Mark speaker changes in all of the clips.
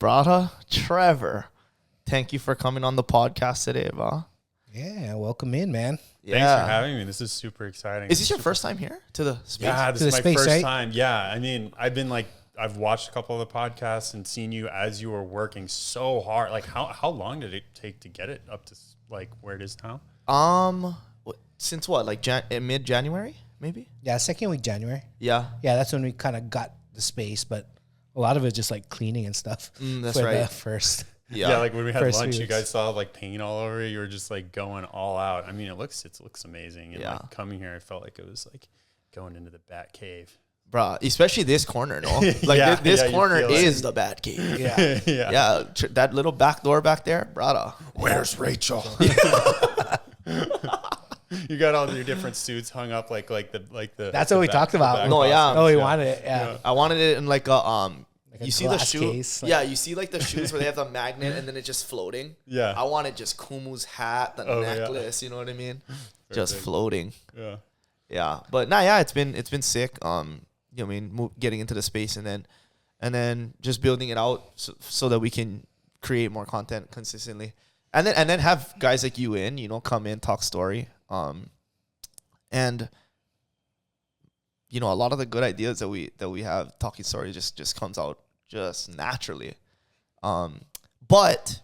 Speaker 1: brother Trevor. Thank you for coming on the podcast today, bro.
Speaker 2: Yeah, welcome in, man.
Speaker 1: Yeah.
Speaker 3: Thanks for having me. This is super exciting.
Speaker 1: Is this your first time here to the space?
Speaker 3: Yeah, this
Speaker 2: To
Speaker 3: is
Speaker 2: the
Speaker 3: my
Speaker 2: space,
Speaker 3: first
Speaker 2: right?
Speaker 3: time. Yeah, I mean, I've watched a couple of the podcasts and seen you as you were working so hard. Like, how long did it take to get it up to like where it is now?
Speaker 1: Since what, like mid-January, maybe?
Speaker 2: Yeah, second week January.
Speaker 1: Yeah.
Speaker 2: Yeah, that's when we kind of got the space, but a lot of it just like cleaning and stuff.
Speaker 1: That's
Speaker 2: for
Speaker 1: right.
Speaker 2: The first.
Speaker 3: Yeah, like when we had
Speaker 2: First
Speaker 3: lunch,
Speaker 2: few
Speaker 3: you
Speaker 2: weeks.
Speaker 3: guys saw like paint all over it. You were just like going all out. I mean, it looks amazing. And
Speaker 1: Yeah.
Speaker 3: like coming here, I felt like it was like going into the Bat Cave.
Speaker 1: Bro, especially this corner, no? Like
Speaker 3: Yeah,
Speaker 1: this
Speaker 3: yeah, you
Speaker 1: corner
Speaker 3: feel it.
Speaker 1: is the bad cave.
Speaker 2: Yeah.
Speaker 3: Yeah.
Speaker 1: Yeah, that little back door back there, brother.
Speaker 3: Where's Rachel? You got all your different suits hung up like the.
Speaker 2: That's what we talked about.
Speaker 1: No, yeah.
Speaker 2: Oh, we wanted it. Yeah.
Speaker 1: I wanted it in like a
Speaker 2: a
Speaker 1: you see the
Speaker 2: glass
Speaker 1: shoe?
Speaker 2: case, like-
Speaker 1: Yeah, you see like the shoes where they have the magnet and then it's just floating.
Speaker 3: Yeah.
Speaker 1: I wanted just Kumu's hat, the
Speaker 3: Oh, yeah.
Speaker 1: necklace. You know what I mean? Just floating.
Speaker 3: Yeah.
Speaker 1: Yeah, but yeah, it's been sick. You know what I mean, getting into the space and then just building it out so that we can create more content consistently, and then have guys like you in, come in, talk story, and a lot of the good ideas that we have talking story just comes out just naturally. But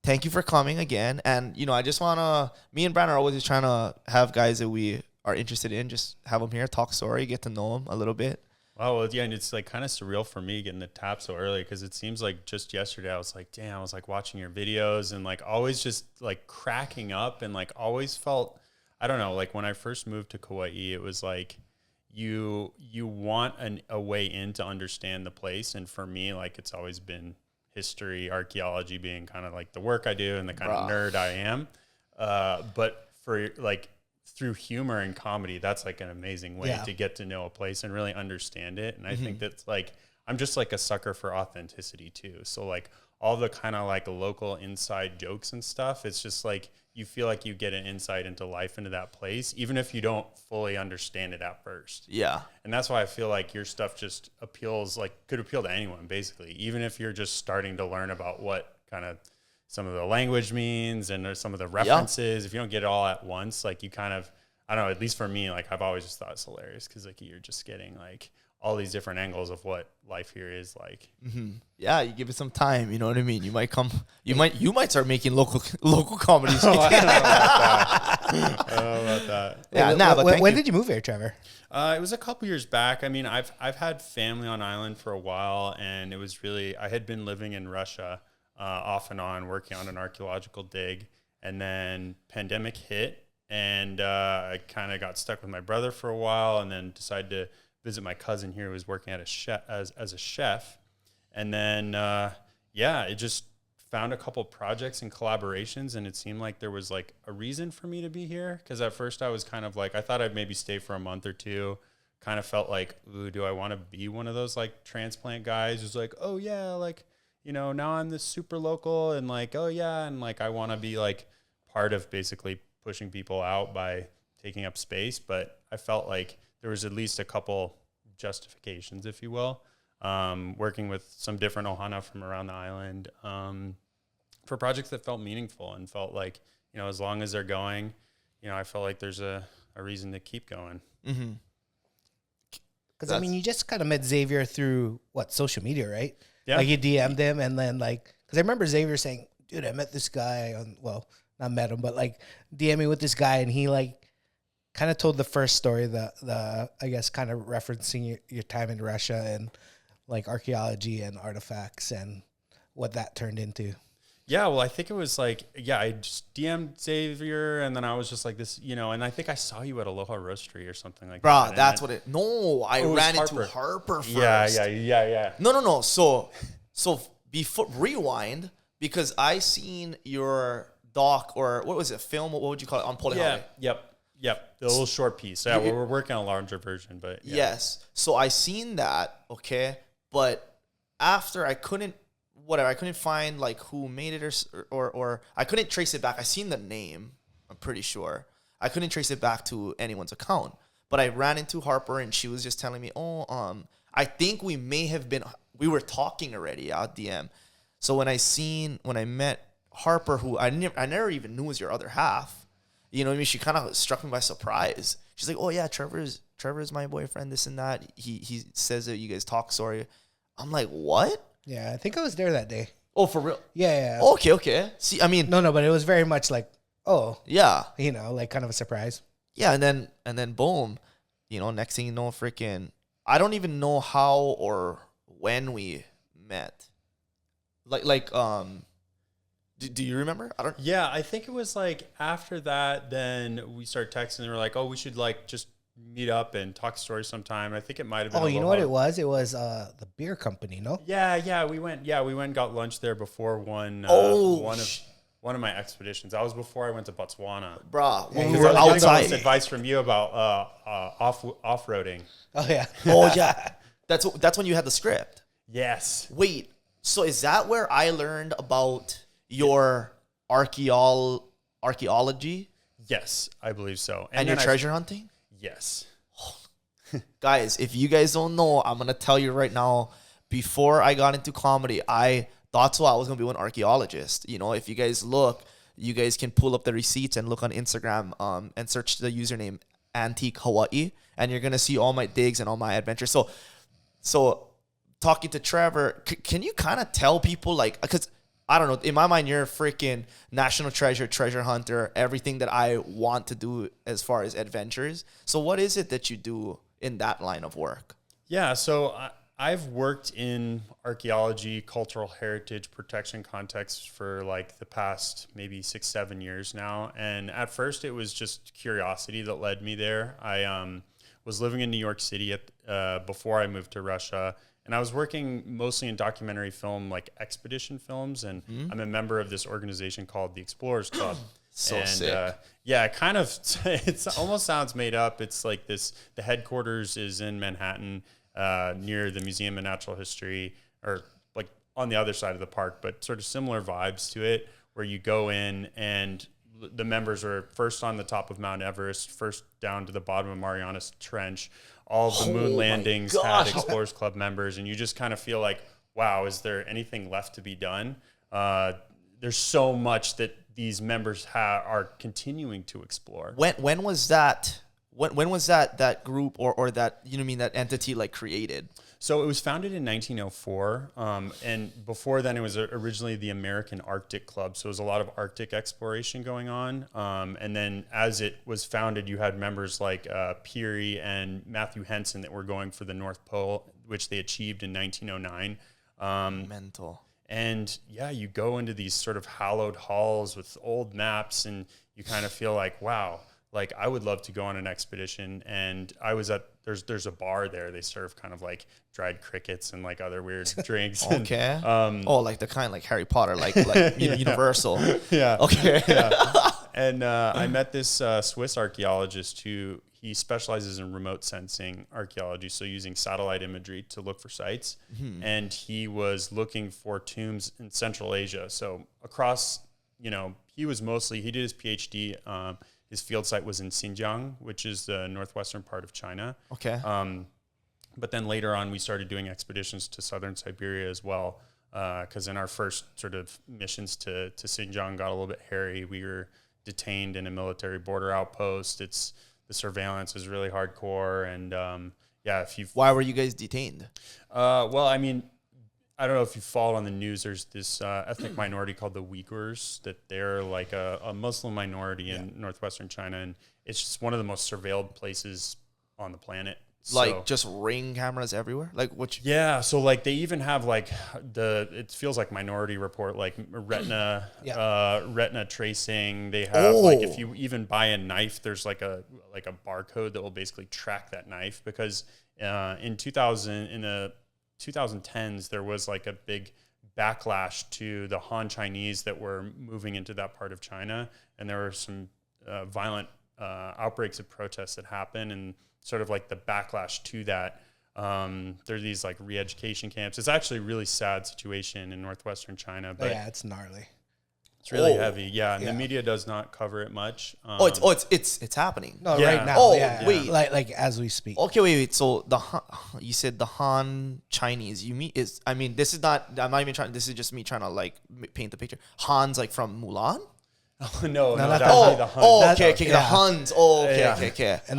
Speaker 1: thank you for coming again, and I just wanna. Me and Brandon are always just trying to have guys that we are interested in, just have them here, talk story, get to know them a little bit.
Speaker 3: Wow, well, yeah, and it's like kind of surreal for me getting the tap so early because it seems like just yesterday I was like, damn, I was like watching your videos and like always just like cracking up and like always felt, I don't know, like when I first moved to Kauai, it was like you want a way in to understand the place, and for me, like it's always been history, archaeology being kind of like the work I do and the kind of nerd I am, but for like through humor and comedy, that's like an amazing way to get to know a place and really understand it. And I think that's like, I'm just like a sucker for authenticity too. So like all the kind of like local inside jokes and stuff, it's just like, you feel like you get an insight into life into that place, even if you don't fully understand it at first.
Speaker 1: Yeah.
Speaker 3: And that's why I feel like your stuff just appeals, like could appeal to anyone basically, even if you're just starting to learn about what kind of some of the language means and some of the references. If you don't get it all at once, like you kind of, I don't know, at least for me, like I've always just thought it's hilarious because like you're just getting like all these different angles of what life here is like.
Speaker 1: Yeah, you give it some time, you know what I mean? You might start making local comedies.
Speaker 3: I don't know about that.
Speaker 1: Yeah, but
Speaker 2: when did you move here, Trevor?
Speaker 3: It was a couple years back. I mean, I've had family on island for a while, and it was really, I had been living in Russia off and on, working on an archaeological dig, and then pandemic hit, and I kind of got stuck with my brother for a while, and then decided to visit my cousin here who was working at as a chef, and then it just found a couple projects and collaborations, and it seemed like there was like a reason for me to be here, because at first I was kind of like, I thought I'd maybe stay for a month or two, kind of felt like, ooh, do I want to be one of those like transplant guys who's like, oh yeah, like, now I'm this super local and like, oh yeah, and like I want to be like part of basically pushing people out by taking up space. But I felt like there was at least a couple justifications, if you will, working with some different ohana from around the island for projects that felt meaningful and felt like, as long as they're going, I felt like there's a reason to keep going.
Speaker 1: Mm-hmm.
Speaker 2: Because I mean, you just kind of met Xavier through social media, right?
Speaker 3: Yeah.
Speaker 2: Like you DM'd him, and then because I remember Xavier saying, "Dude, I met this guy not met him, but like DMing with this guy," and he like kind of told the first story, the I guess kind of referencing your time in Russia and like archaeology and artifacts and what that turned into.
Speaker 3: Yeah, well, I think it was like, I just DM'd Xavier, and then I was just like this, and I think I saw you at Aloha Roastery or something like that.
Speaker 1: Bro, that's what it... No, I ran
Speaker 3: Harper.
Speaker 1: into Harper first.
Speaker 3: Yeah.
Speaker 1: No. So before... Rewind, because I seen your doc, or what was it, film? What would you call it? On Polihale.
Speaker 3: Yep. The little short piece. Yeah, we're working on a larger version, but yeah.
Speaker 1: Yes. So I seen that, okay? But after I couldn't find like who made it or I couldn't trace it back. I seen the name, I'm pretty sure. I couldn't trace it back to anyone's account. But I ran into Harper and she was just telling me, I think we were talking already out DM. So when I met Harper, who I never even knew was your other half, you know what I mean? She kind of struck me by surprise. She's like, oh yeah, Trevor's my boyfriend, this and that. He says that you guys talk, sorry. I'm like, what?
Speaker 2: Yeah, I think I was there that day.
Speaker 1: Oh, for real?
Speaker 2: Yeah.
Speaker 1: Okay. See, I mean,
Speaker 2: no, but it was very much like, oh,
Speaker 1: yeah,
Speaker 2: you know, like kind of a surprise.
Speaker 1: yeah, and then boom, you know, next thing you know, freaking, I don't even know how or when we met. Do you remember? I don't.
Speaker 3: Yeah, I think it was like after that, then we started texting and we were like, oh, we should like just meet up and talk stories sometime. I think it might have been.
Speaker 2: Oh, you know what it was? It was the beer company, no?
Speaker 3: Yeah, we went and got lunch there before one of my expeditions. That was before I went to Botswana.
Speaker 1: Bruh, when we
Speaker 3: Because
Speaker 1: were
Speaker 3: I was getting all
Speaker 1: outside.
Speaker 3: this advice from you about off-roading.
Speaker 2: Oh yeah.
Speaker 1: Oh yeah, that's when you had the script.
Speaker 3: Yes.
Speaker 1: Wait, so is that where I learned about your archaeology
Speaker 3: Yes, I believe so.
Speaker 1: and your treasure hunting?
Speaker 3: Yes.
Speaker 1: Guys, if you guys don't know, I'm gonna tell you right now. Before I got into comedy, I thought I was gonna be an archaeologist. You know, if you guys look, you guys can pull up the receipts and look on Instagram, and search the username Antique Hawaii, and you're gonna see all my digs and all my adventures. So talking to Trevor, can you kind of tell people, like, because I don't know, in my mind, you're a freaking national treasure hunter, everything that I want to do as far as adventures. So what is it that you do in that line of work?
Speaker 3: Yeah, so I've worked in archaeology, cultural heritage protection contexts for like the past maybe 6-7 years now. And at first it was just curiosity that led me there. I was living in New York City before I moved to Russia. And I was working mostly in documentary film, like expedition films. And I'm a member of this organization called the Explorers Club.
Speaker 1: Sick.
Speaker 3: Yeah, it almost sounds made up. It's like the headquarters is in Manhattan, near the Museum of Natural History, or like on the other side of the park, but sort of similar vibes to it, where you go in and the members are first on the top of Mount Everest, first down to the bottom of Marianas Trench. All of the moon landings had Explorers Club members, and you just kind of feel like, wow, is there anything left to be done? There's so much that these members are continuing to explore.
Speaker 1: When was that? When was that group or that, you know what I mean, that entity like created?
Speaker 3: So it was founded in 1904, and before then it was originally the American Arctic Club. So it was a lot of Arctic exploration going on. And then as it was founded, you had members like Peary and Matthew Henson that were going for the North Pole, which they achieved in 1909.
Speaker 1: Mental.
Speaker 3: And yeah, you go into these sort of hallowed halls with old maps, and you kind of feel like, wow, like I would love to go on an expedition. And I was there's a bar there. They serve kind of like dried crickets and like other weird drinks.
Speaker 1: Okay.
Speaker 3: And,
Speaker 1: like the kind like Harry Potter, like Universal.
Speaker 3: Yeah.
Speaker 1: Okay.
Speaker 3: Yeah. And I met this Swiss archaeologist who he specializes in remote sensing archaeology, so using satellite imagery to look for sites. Mm-hmm. And he was looking for tombs in Central Asia. So across, he did his PhD. His field site was in Xinjiang, which is the northwestern part of China.
Speaker 1: Okay.
Speaker 3: But then later on, we started doing expeditions to southern Siberia as well, because in our first sort of missions to Xinjiang got a little bit hairy. We were detained in a military border outpost. The surveillance is really hardcore, and
Speaker 1: why were you guys detained?
Speaker 3: Well, I mean, I don't know if you followed on the news. There's this ethnic minority called the Uyghurs, that they're like a Muslim minority in northwestern China, and it's just one of the most surveilled places on the planet.
Speaker 1: Like just Ring cameras everywhere? Like which?
Speaker 3: Yeah, so like they even have like it feels like Minority Report, like retina tracing. They have like if you even buy a knife, there's like a barcode that will basically track that knife, because in the 2010s there was like a big backlash to the Han Chinese that were moving into that part of China, and there were some violent outbreaks of protests that happened, and sort of like the backlash to that. There are these like re-education camps. It's actually a really sad situation in northwestern China. But
Speaker 2: yeah, it's gnarly.
Speaker 3: It's really heavy. Yeah. And the media does not cover it much.
Speaker 1: It's happening.
Speaker 2: No,
Speaker 3: Yeah.
Speaker 2: right now.
Speaker 1: Oh,
Speaker 2: yeah.
Speaker 1: wait.
Speaker 2: Like as we speak.
Speaker 1: Okay, wait. So you said the Han Chinese. This is not. I'm not even trying. This is just me trying to like paint the picture. Han's like from Mulan.
Speaker 3: No,
Speaker 2: not
Speaker 3: that would be the Hun.
Speaker 1: Okay. The
Speaker 2: yeah.
Speaker 1: Huns. Okay.
Speaker 2: And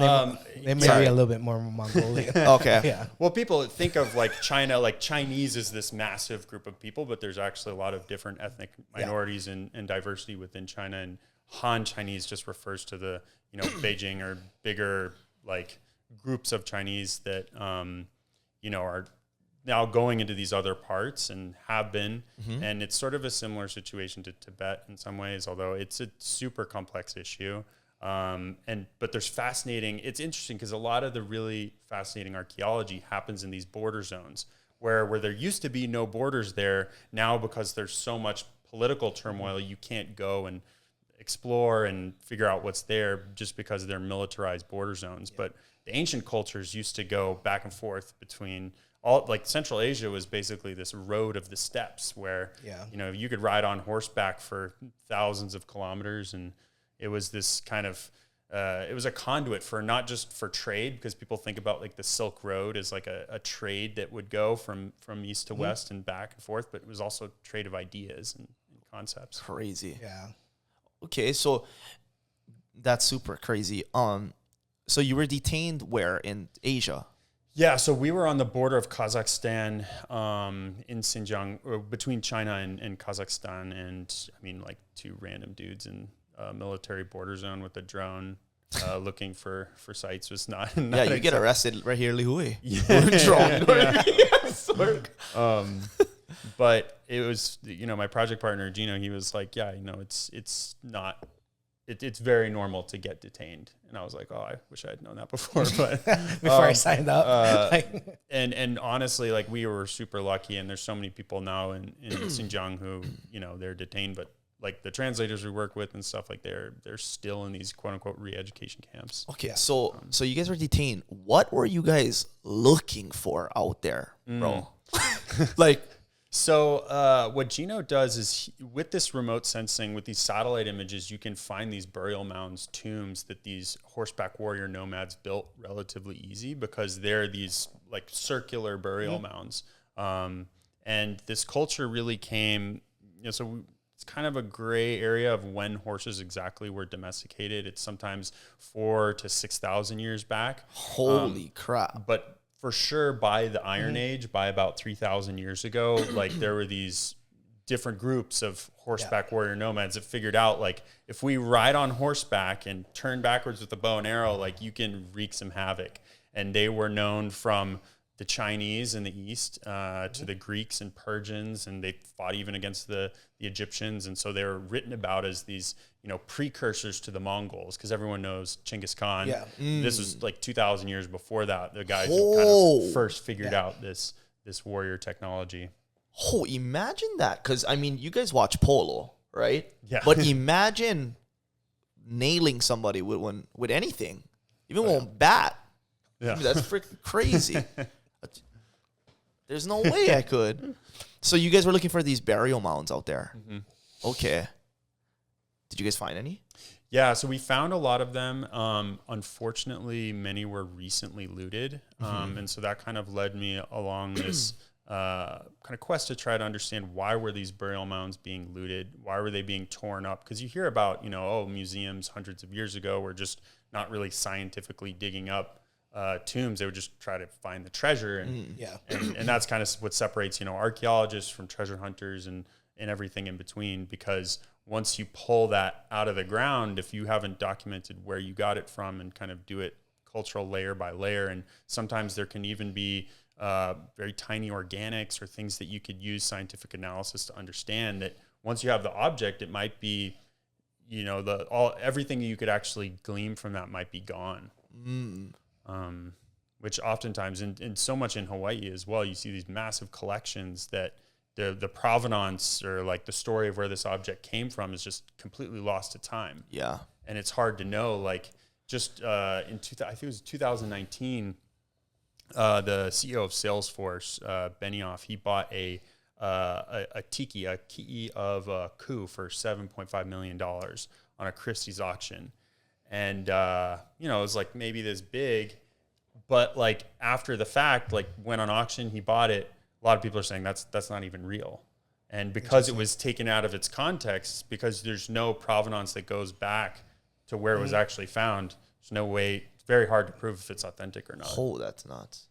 Speaker 2: they may
Speaker 1: sorry.
Speaker 2: be a little bit more Mongolian.
Speaker 1: Okay.
Speaker 2: Yeah.
Speaker 3: Well, people think of like China, like Chinese is this massive group of people, but there's actually a lot of different ethnic minorities and diversity within China. And Han Chinese just refers to the, Beijing or bigger like groups of Chinese that, are now going into these other parts and have been. And it's sort of a similar situation to Tibet in some ways, although it's a super complex issue. But there's it's interesting because a lot of the really fascinating archaeology happens in these border zones where there used to be no borders there. Now, because there's so much political turmoil, you can't go and explore and figure out what's there just because they're militarized border zones. But the ancient cultures used to go back and forth between Central Asia was basically this road of the steppes where, you could ride on horseback for thousands of kilometers. And it was this kind of, it was a conduit for not just for trade, because people think about like the Silk Road as like a trade that would go from east to west and back and forth, but it was also trade of ideas and concepts.
Speaker 1: Crazy.
Speaker 2: Yeah.
Speaker 1: Okay, so that's super crazy. So you were detained where in Asia?
Speaker 3: Yeah, so we were on the border of Kazakhstan in Xinjiang, or between China and Kazakhstan, and like two random dudes in a military border zone with a drone looking for sites was not
Speaker 1: you get arrested right here in Lihui.
Speaker 3: But it was, my project partner, Gino, he was like, it's not, it's very normal to get detained. And I was like, oh, I wish I had known that before. But
Speaker 2: before I signed up.
Speaker 3: And honestly, like we were super lucky, and there's so many people now in Xinjiang who, they're detained, but like the translators we work with and stuff, like they're still in these quote unquote re-education camps.
Speaker 1: Okay, so you guys were detained. What were you guys looking for out there, bro?
Speaker 3: So what Gino does is with this remote sensing, with these satellite images, you can find these burial mounds, tombs that these horseback warrior nomads built relatively easy because they're these like circular burial mounds. And this culture really came, it's kind of a gray area of when horses exactly were domesticated. It's sometimes 4,000 to 6,000 years back.
Speaker 1: Holy crap.
Speaker 3: But for sure, by the Iron Age, by about 3,000 years ago, like there were these different groups of horseback warrior nomads that figured out, like, if we ride on horseback and turn backwards with a bow and arrow, like you can wreak some havoc. And they were known from the Chinese in the East to the Greeks and Persians, and they fought even against the Egyptians. And so they were written about as these, precursors to the Mongols, because everyone knows Genghis Khan. Yeah. This was like 2,000 years before that, the guys who kind of first figured out this warrior technology.
Speaker 1: Oh, imagine that. Because, you guys watch polo, right?
Speaker 3: Yeah.
Speaker 1: But imagine nailing somebody with anything, even with a bat.
Speaker 3: Yeah.
Speaker 1: That's freaking crazy. There's no way I could. So you guys were looking for these burial mounds out there. Mm-hmm. Okay. Did you guys find any?
Speaker 3: Yeah, so we found a lot of them. Unfortunately, many were recently looted. And so that kind of led me along this kind of quest to try to understand, why were these burial mounds being looted? Why were they being torn up? Because you hear about, museums hundreds of years ago were just not really scientifically digging up tombs. They would just try to find the treasure. And that's kind of what separates, archaeologists from treasure hunters and everything in between, because once you pull that out of the ground, if you haven't documented where you got it from and kind of do it cultural layer by layer, and sometimes there can even be very tiny organics or things that you could use scientific analysis to understand that once you have the object, it might be, everything you could actually glean from that might be gone. Which oftentimes, and so much in Hawaii as well, you see these massive collections that the provenance or like the story of where this object came from is just completely lost to time. Yeah. And it's hard to know, like just I think it was 2019, the CEO of Salesforce, Benioff, he bought a a key of a coup for $7.5 million on a Christie's auction. And, you know, it was like maybe this big, but like after the fact, like went on auction, he bought it. A lot of people are saying that's not even real. And because it was taken out of its context, because there's no provenance that goes back to where it was actually found, there's no way, it's very hard to prove if it's authentic or not.
Speaker 1: Oh, that's nuts.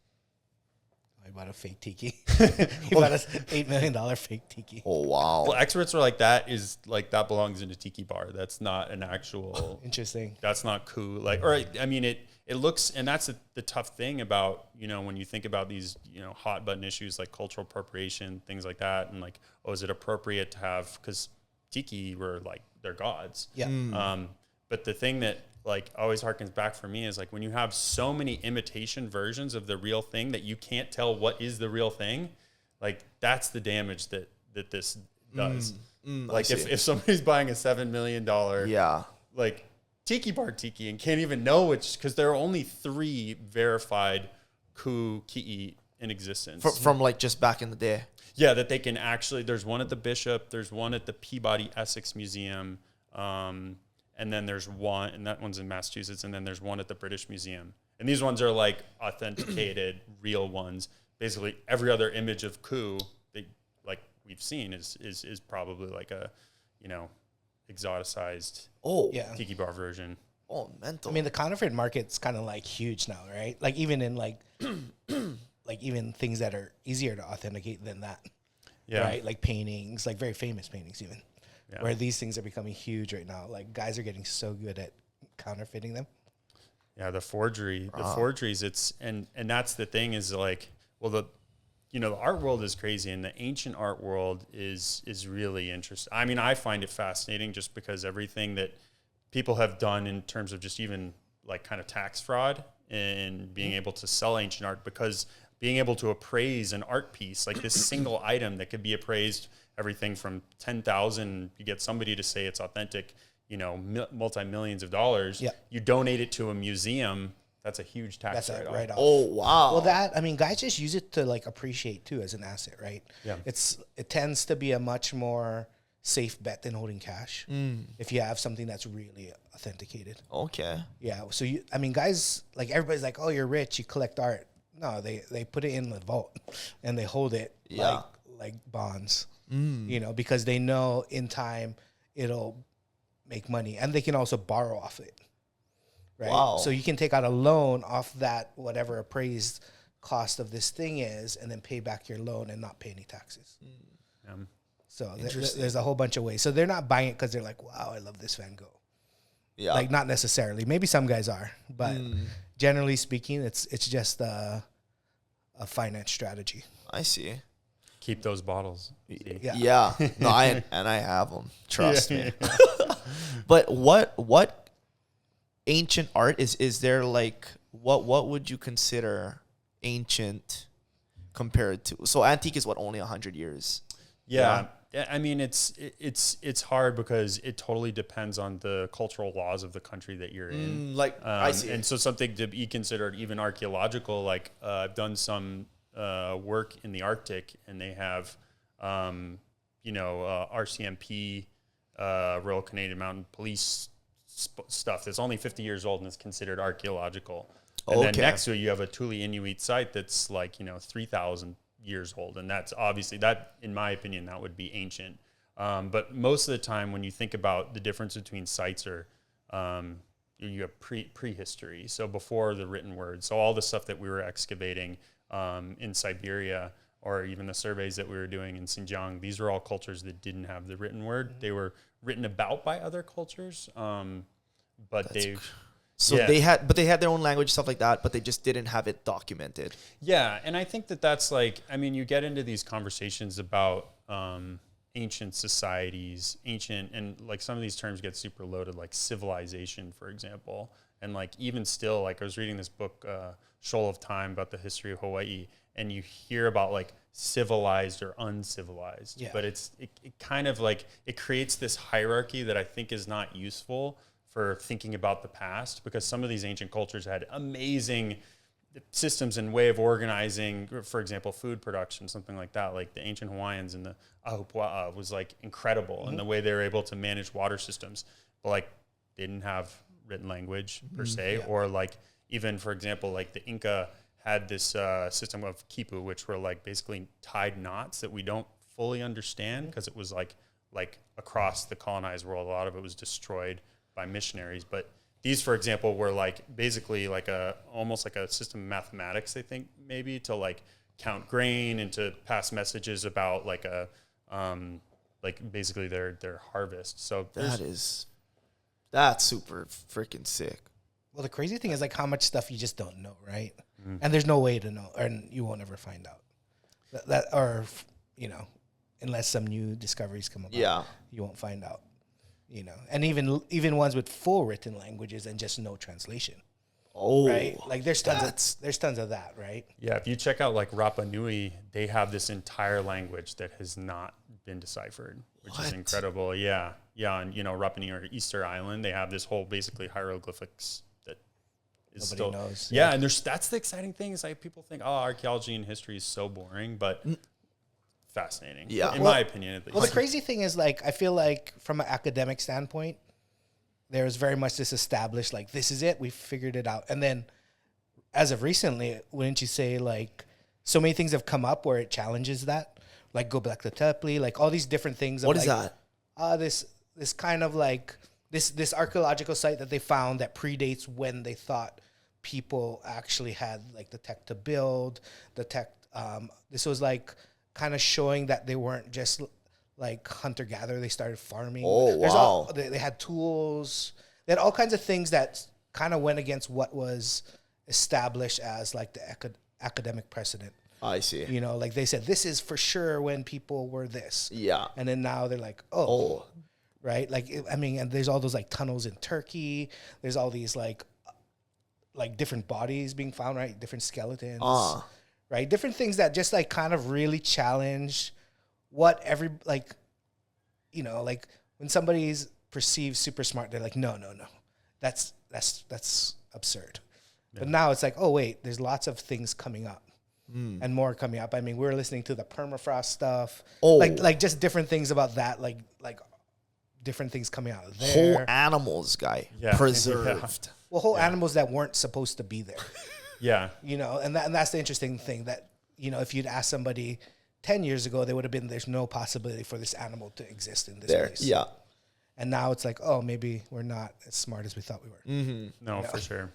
Speaker 2: I bought a fake tiki. He bought a $8 million fake tiki.
Speaker 1: Oh, wow.
Speaker 3: Well, experts are like, that is like, that belongs in a tiki bar. That's not an actual,
Speaker 2: Interesting.
Speaker 3: that's not cool. Like, or I mean, it looks, and that's the tough thing about, you know, when you think about these, you know, hot button issues like cultural appropriation, things like that. And like, oh, is it appropriate to have, because tiki were like, they're gods.
Speaker 2: Yeah.
Speaker 3: But the thing that like always harkens back for me is like when you have so many imitation versions of the real thing that you can't tell what is the real thing, like that's the damage that this does. Like if somebody's buying a $7 million like tiki bar tiki and can't even know which, because there are only 3 verified ku ki'i in existence
Speaker 1: from like just back in the day.
Speaker 3: Yeah, that they can actually, there's one at the Bishop, there's one at the Peabody Essex Museum, and then there's one, and that one's in Massachusetts, and then there's one at the British Museum. And these ones are like authenticated, real ones. Basically, every other image of ku that like we've seen is probably like a, you know, exoticized tiki bar version.
Speaker 1: Oh, mental.
Speaker 2: I mean, the counterfeit market's kind of like huge now, right? Like even in like, like even things that are easier to authenticate than that.
Speaker 3: Yeah.
Speaker 2: Right? Like paintings, like very famous paintings even.
Speaker 3: Yeah.
Speaker 2: Where these things are becoming huge right now. Like guys are getting so good at counterfeiting them.
Speaker 3: Yeah, the forgeries, it's, and that's the thing is like, well, the art world is crazy, and the ancient art world is really interesting. I mean, I find it fascinating just because everything that people have done in terms of just even like kind of tax fraud and being able to sell ancient art, because being able to appraise an art piece, like this single item that could be appraised everything from 10,000, you get somebody to say it's authentic, you know, multi-millions of dollars.
Speaker 2: Yeah. You
Speaker 3: donate it to a museum. That's a huge tax write-off.
Speaker 1: Oh, wow.
Speaker 2: Well, that, I mean, guys just use it to like appreciate too as an asset, right?
Speaker 3: Yeah.
Speaker 2: It tends to be a much more safe bet than holding cash if you have something that's really authenticated.
Speaker 1: Okay.
Speaker 2: Yeah. So I mean, guys, like everybody's like, oh, you're rich, you collect art. No, they put it in the vault and they hold it like bonds. You know, because they know in time it'll make money, and they can also borrow off it, right?
Speaker 1: Wow.
Speaker 2: So you can take out a loan off that whatever appraised cost of this thing is, and then pay back your loan and not pay any taxes. So there's a whole bunch of ways. So they're not buying it because they're like, wow, I love this Van Gogh. Yeah, like not necessarily. Maybe some guys are, but generally speaking, it's just a finance strategy.
Speaker 1: I see.
Speaker 3: Keep those bottles.
Speaker 1: Yeah. No, I have them. Trust me. But what ancient art is there like? What would you consider ancient compared to? So antique is what, only 100 years?
Speaker 3: Yeah. I mean, it's hard because it totally depends on the cultural laws of the country that you're in.
Speaker 1: I see.
Speaker 3: And so something to be considered even archaeological, like I've done some work in the Arctic, and they have, RCMP, Royal Canadian Mountain Police stuff that's only 50 years old and is considered archaeological. And then next to it, you have a Thule Inuit site that's like, 3,000 years old. And that's obviously, that, in my opinion, that would be ancient. But most of the time when you think about the difference between sites or you have prehistory, so before the written word. So all the stuff that we were excavating in Siberia, or even the surveys that we were doing in Xinjiang, these were all cultures that didn't have the written word. They were written about by other cultures, but they had
Speaker 1: their own language, stuff like that, but they just didn't have it documented.
Speaker 3: Yeah, and I think that's like, I mean, you get into these conversations about ancient societies, and like some of these terms get super loaded, like civilization, for example. And like even still, like I was reading this book, Shoal of Time, about the history of Hawaii, and you hear about like civilized or uncivilized. Yeah. But it kind of like, it creates this hierarchy that I think is not useful for thinking about the past, because some of these ancient cultures had amazing, systems and way of organizing, for example, food production, something like that. Like the ancient Hawaiians and the ahupua'a was like incredible in the way they were able to manage water systems, but like they didn't have written language per se, or like even, for example, like the Inca had this system of kipu, which were like basically tied knots that we don't fully understand because it was like across the colonized world. A lot of it was destroyed by missionaries, but these, for example, were like basically like almost like a system of mathematics, I think, maybe to like count grain and to pass messages about like basically their harvest. So
Speaker 1: that's super freaking sick.
Speaker 2: Well, the crazy thing is like how much stuff you just don't know, right? And there's no way to know, and you won't ever find out that or you know, unless some new discoveries come about, you won't find out. You know, and even ones with full written languages and just no translation.
Speaker 1: Oh,
Speaker 2: right. Like there's tons of that, right?
Speaker 3: Yeah, if you check out like Rapa Nui, they have this entire language that has not been deciphered, which is incredible. Yeah, and you know, Rapa Nui or Easter Island, they have this whole basically hieroglyphics that is
Speaker 2: Nobody knows.
Speaker 3: Yeah, and that's the exciting thing is like people think, archaeology and history is so boring, but fascinating.
Speaker 1: Yeah,
Speaker 3: in my opinion, at least.
Speaker 2: Well, the crazy thing is like I feel like from an academic standpoint, there was very much this established like this is it, we figured it out, and then as of recently, wouldn't you say like so many things have come up where it challenges that, like go back to Tepli, like all these different things.
Speaker 1: What
Speaker 2: is
Speaker 1: that?
Speaker 2: This kind of like this archaeological site that they found that predates when they thought people actually had like the tech to build the tech. This was like kind of showing that they weren't just like hunter-gatherer. They started farming.
Speaker 1: Oh, wow.
Speaker 2: They had tools. They had all kinds of things that kind of went against what was established as like the academic precedent.
Speaker 1: I see.
Speaker 2: You know, like they said, this is for sure when people were this.
Speaker 1: Yeah.
Speaker 2: And then now they're like, oh. Right? Like, I mean, and there's all those like tunnels in Turkey. There's all these like different bodies being found, right? Different skeletons. Right? Different things that just like kind of really challenge what like, you know, like when somebody's perceived super smart, they're like, no. That's absurd. Yeah. But now it's like, oh wait, there's lots of things coming up and more coming up. I mean, we're listening to the permafrost stuff. Like just different things about that, like different things coming out of there.
Speaker 1: Whole animals, guy. Preserved.
Speaker 2: Well, whole animals that weren't supposed to be there.
Speaker 3: Yeah.
Speaker 2: You know, and that's the interesting thing that, you know, if you'd asked somebody 10 years ago, they would have been, there's no possibility for this animal to exist in this place.
Speaker 1: Yeah.
Speaker 2: And now it's like, oh, maybe we're not as smart as we thought we were.
Speaker 1: Mm-hmm.
Speaker 3: No, for sure.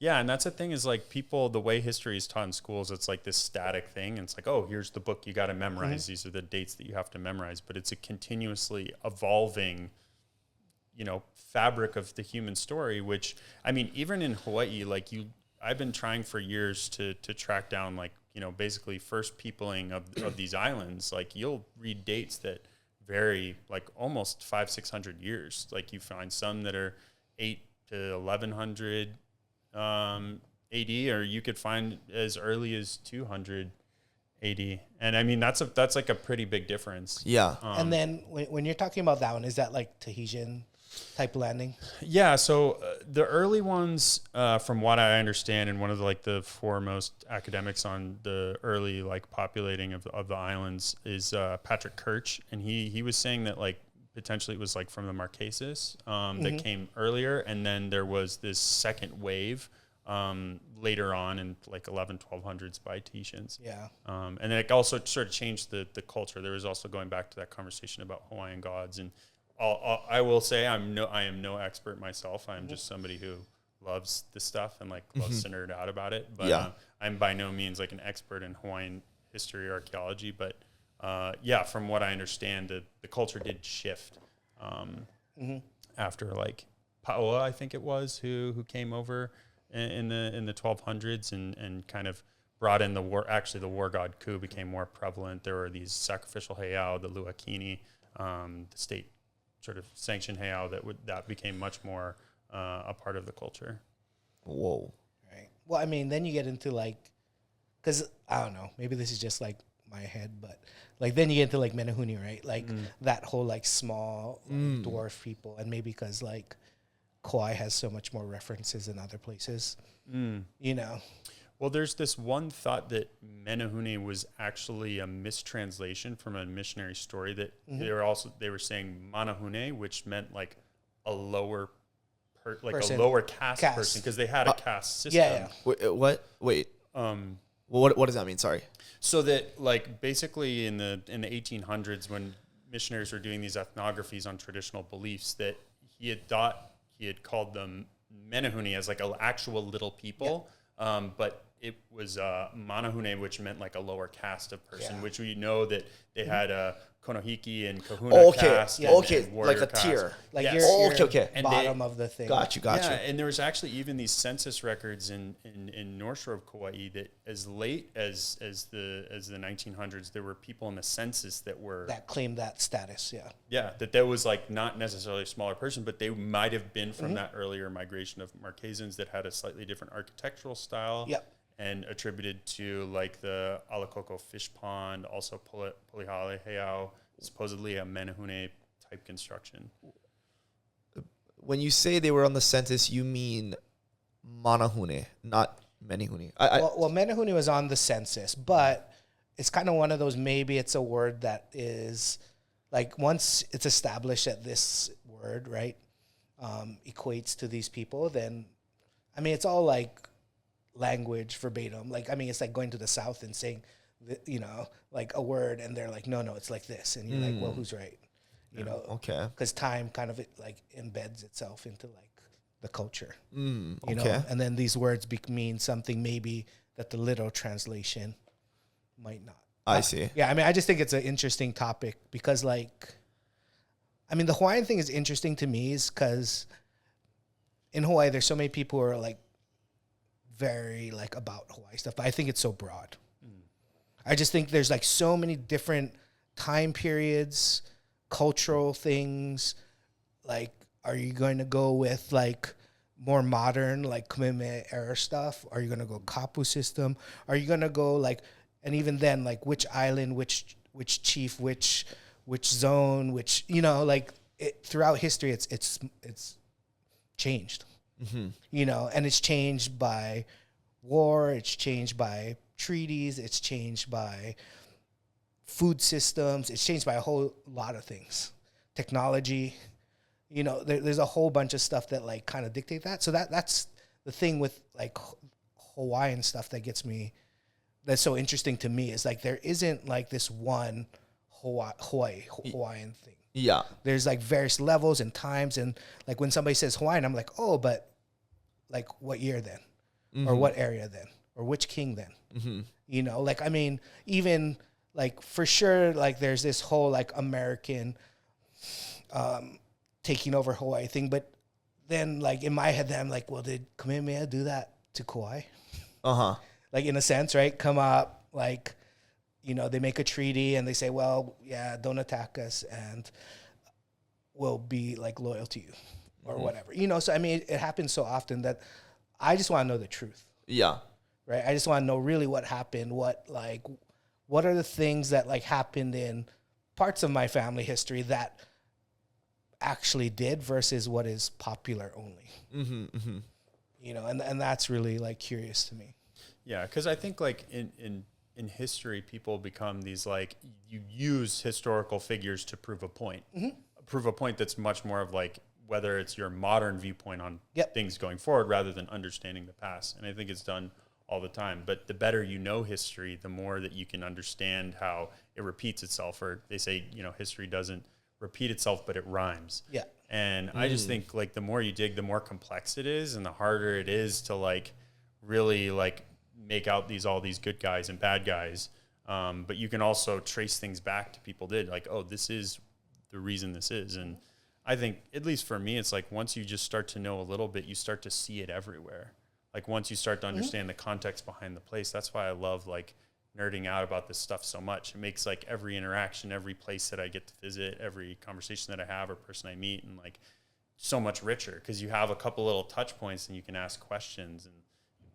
Speaker 3: Yeah, and that's the thing is like people, the way history is taught in schools, it's like this static thing. And it's like, oh, here's the book you got to memorize. These are the dates that you have to memorize. But it's a continuously evolving, you know, fabric of the human story, which, I mean, even in Hawaii, like I've been trying for years to track down, like, you know, basically first peopling of these islands. Like you'll read dates that vary like almost 500-600 years. Like you find some that are 8 to 1100 AD, or you could find as early as 200 AD. And I mean, that's like a pretty big difference.
Speaker 1: Yeah.
Speaker 2: And then when you're talking about that one, is that like Tahitian type landing? Yeah.
Speaker 3: So the early ones, from what I understand, and one of the foremost academics on the early like populating of the islands is Patrick Kirch, and he was saying that like potentially it was like from the Marquesas that came earlier, and then there was this second wave later on in like 1200s by Tahitians.
Speaker 2: Yeah.
Speaker 3: And then it also sort of changed the culture. There was also going back to that conversation about Hawaiian gods, and I will say I am no expert myself. I'm just somebody who loves this stuff and like loves to nerd out about it. But I'm by no means like an expert in Hawaiian history or archaeology. But from what I understand, the culture did shift after like Paoa, I think it was, who came over in the 1200s and kind of brought in the war. Actually, the war god Ku became more prevalent. There were these sacrificial heiau, the luakini, the state sort of sanctioned heiau that became much more a part of the culture.
Speaker 1: Whoa.
Speaker 2: Right. Well, I mean, then you get into like, because I don't know, maybe this is just like my head, but like then you get into like Menehune, right? Like that whole like small dwarf people, and maybe because like Kauai has so much more references in other places, you know.
Speaker 3: Well, there's this one thought that Menehune was actually a mistranslation from a missionary story that they were saying Manahune, which meant like a lower a lower caste person, because they had a caste system.
Speaker 2: Yeah.
Speaker 1: What? Wait. What does that mean? Sorry.
Speaker 3: So that, like, basically in the 1800s, when missionaries were doing these ethnographies on traditional beliefs, that he had thought he had called them Menehune as like actual little people, but it was Manahune, which meant like a lower caste of person, which we know that they had a Konohiki and Kahuna caste. And
Speaker 1: like a
Speaker 3: caste.
Speaker 1: tier.
Speaker 2: Like
Speaker 1: okay.
Speaker 2: And bottom of the thing.
Speaker 1: Got you.
Speaker 3: Yeah, and there was actually even these census records in North Shore of Kauai that as late as the 1900s, there were people in the census that
Speaker 2: claimed that status.
Speaker 3: That there was like not necessarily a smaller person, but they might have been from that earlier migration of Marquesans that had a slightly different architectural style.
Speaker 2: Yep.
Speaker 3: And attributed to like the Alakoko fish pond, also Polihale Heiau, supposedly a Menehune type construction.
Speaker 1: When you say they were on the census, you mean Manahune, not Menehune.
Speaker 2: Well, Menehune was on the census, but it's kind of one of those, maybe it's a word that is like, once it's established that this word, right, equates to these people, then, I mean, it's all like language verbatim. Like, I mean, it's like going to the South and saying, like a word, and they're like, no, it's like this. And you're like, well, who's right? You know?
Speaker 1: Okay.
Speaker 2: Because time kind of like embeds itself into like the culture.
Speaker 1: You
Speaker 2: know? And then these words mean something maybe that the literal translation might not.
Speaker 1: I see.
Speaker 2: Yeah, I mean, I just think it's an interesting topic because, like, I mean, the Hawaiian thing is interesting to me is because in Hawaii, there's so many people who are like very like about Hawaii stuff, but I think it's so broad. I just think there's like so many different time periods, cultural things. Like, are you going to go with like more modern, like Kamehameha era stuff? Are you going to go kapu system? Are you going to go like, and even then, like which island, which chief, which zone, which, you know, like throughout history, it's changed. You know, and it's changed by war, it's changed by treaties, it's changed by food systems, it's changed by a whole lot of things. Technology, you know, there's a whole bunch of stuff that like kind of dictate that. So that's the thing with like Hawaiian stuff that gets me, that's so interesting to me, is like there isn't like this one Hawaiian thing.
Speaker 1: Yeah.
Speaker 2: There's like various levels and times, and like when somebody says Hawaiian, I'm like, oh, but like what year then? Or what area then? Or which king then? You know, like, I mean, even like for sure, like there's this whole like American taking over Hawaii thing, but then like in my head, then I'm like, well, did Kamehameha do that to Kauai? Like in a sense, right? Come up, like, you know, they make a treaty and they say, well, yeah, don't attack us and we'll be like loyal to you or whatever. You know, so I mean, it happens so often that I just want to know the truth.
Speaker 1: Yeah.
Speaker 2: Right? I just want to know really what happened, what are the things that like happened in parts of my family history that actually did versus what is popular only. You know, and that's really like curious to me.
Speaker 3: Yeah, because I think like in history, people become these like, you use historical figures to prove a point. Prove a point that's much more of like whether it's your modern viewpoint on things going forward rather than understanding the past. And I think it's done all the time. But the better you know history, the more that you can understand how it repeats itself. Or they say, you know, history doesn't repeat itself, but it rhymes.
Speaker 2: Yeah.
Speaker 3: And I just think like the more you dig, the more complex it is and the harder it is to like really like make out all these good guys and bad guys. But you can also trace things back to people did like, oh, this is the reason this is. And I think, at least for me, it's like once you just start to know a little bit, you start to see it everywhere. Like once you start to understand the context behind the place, that's why I love like nerding out about this stuff so much. It makes like every interaction, every place that I get to visit, every conversation that I have or person I meet, and like so much richer because you have a couple little touch points and you can ask questions and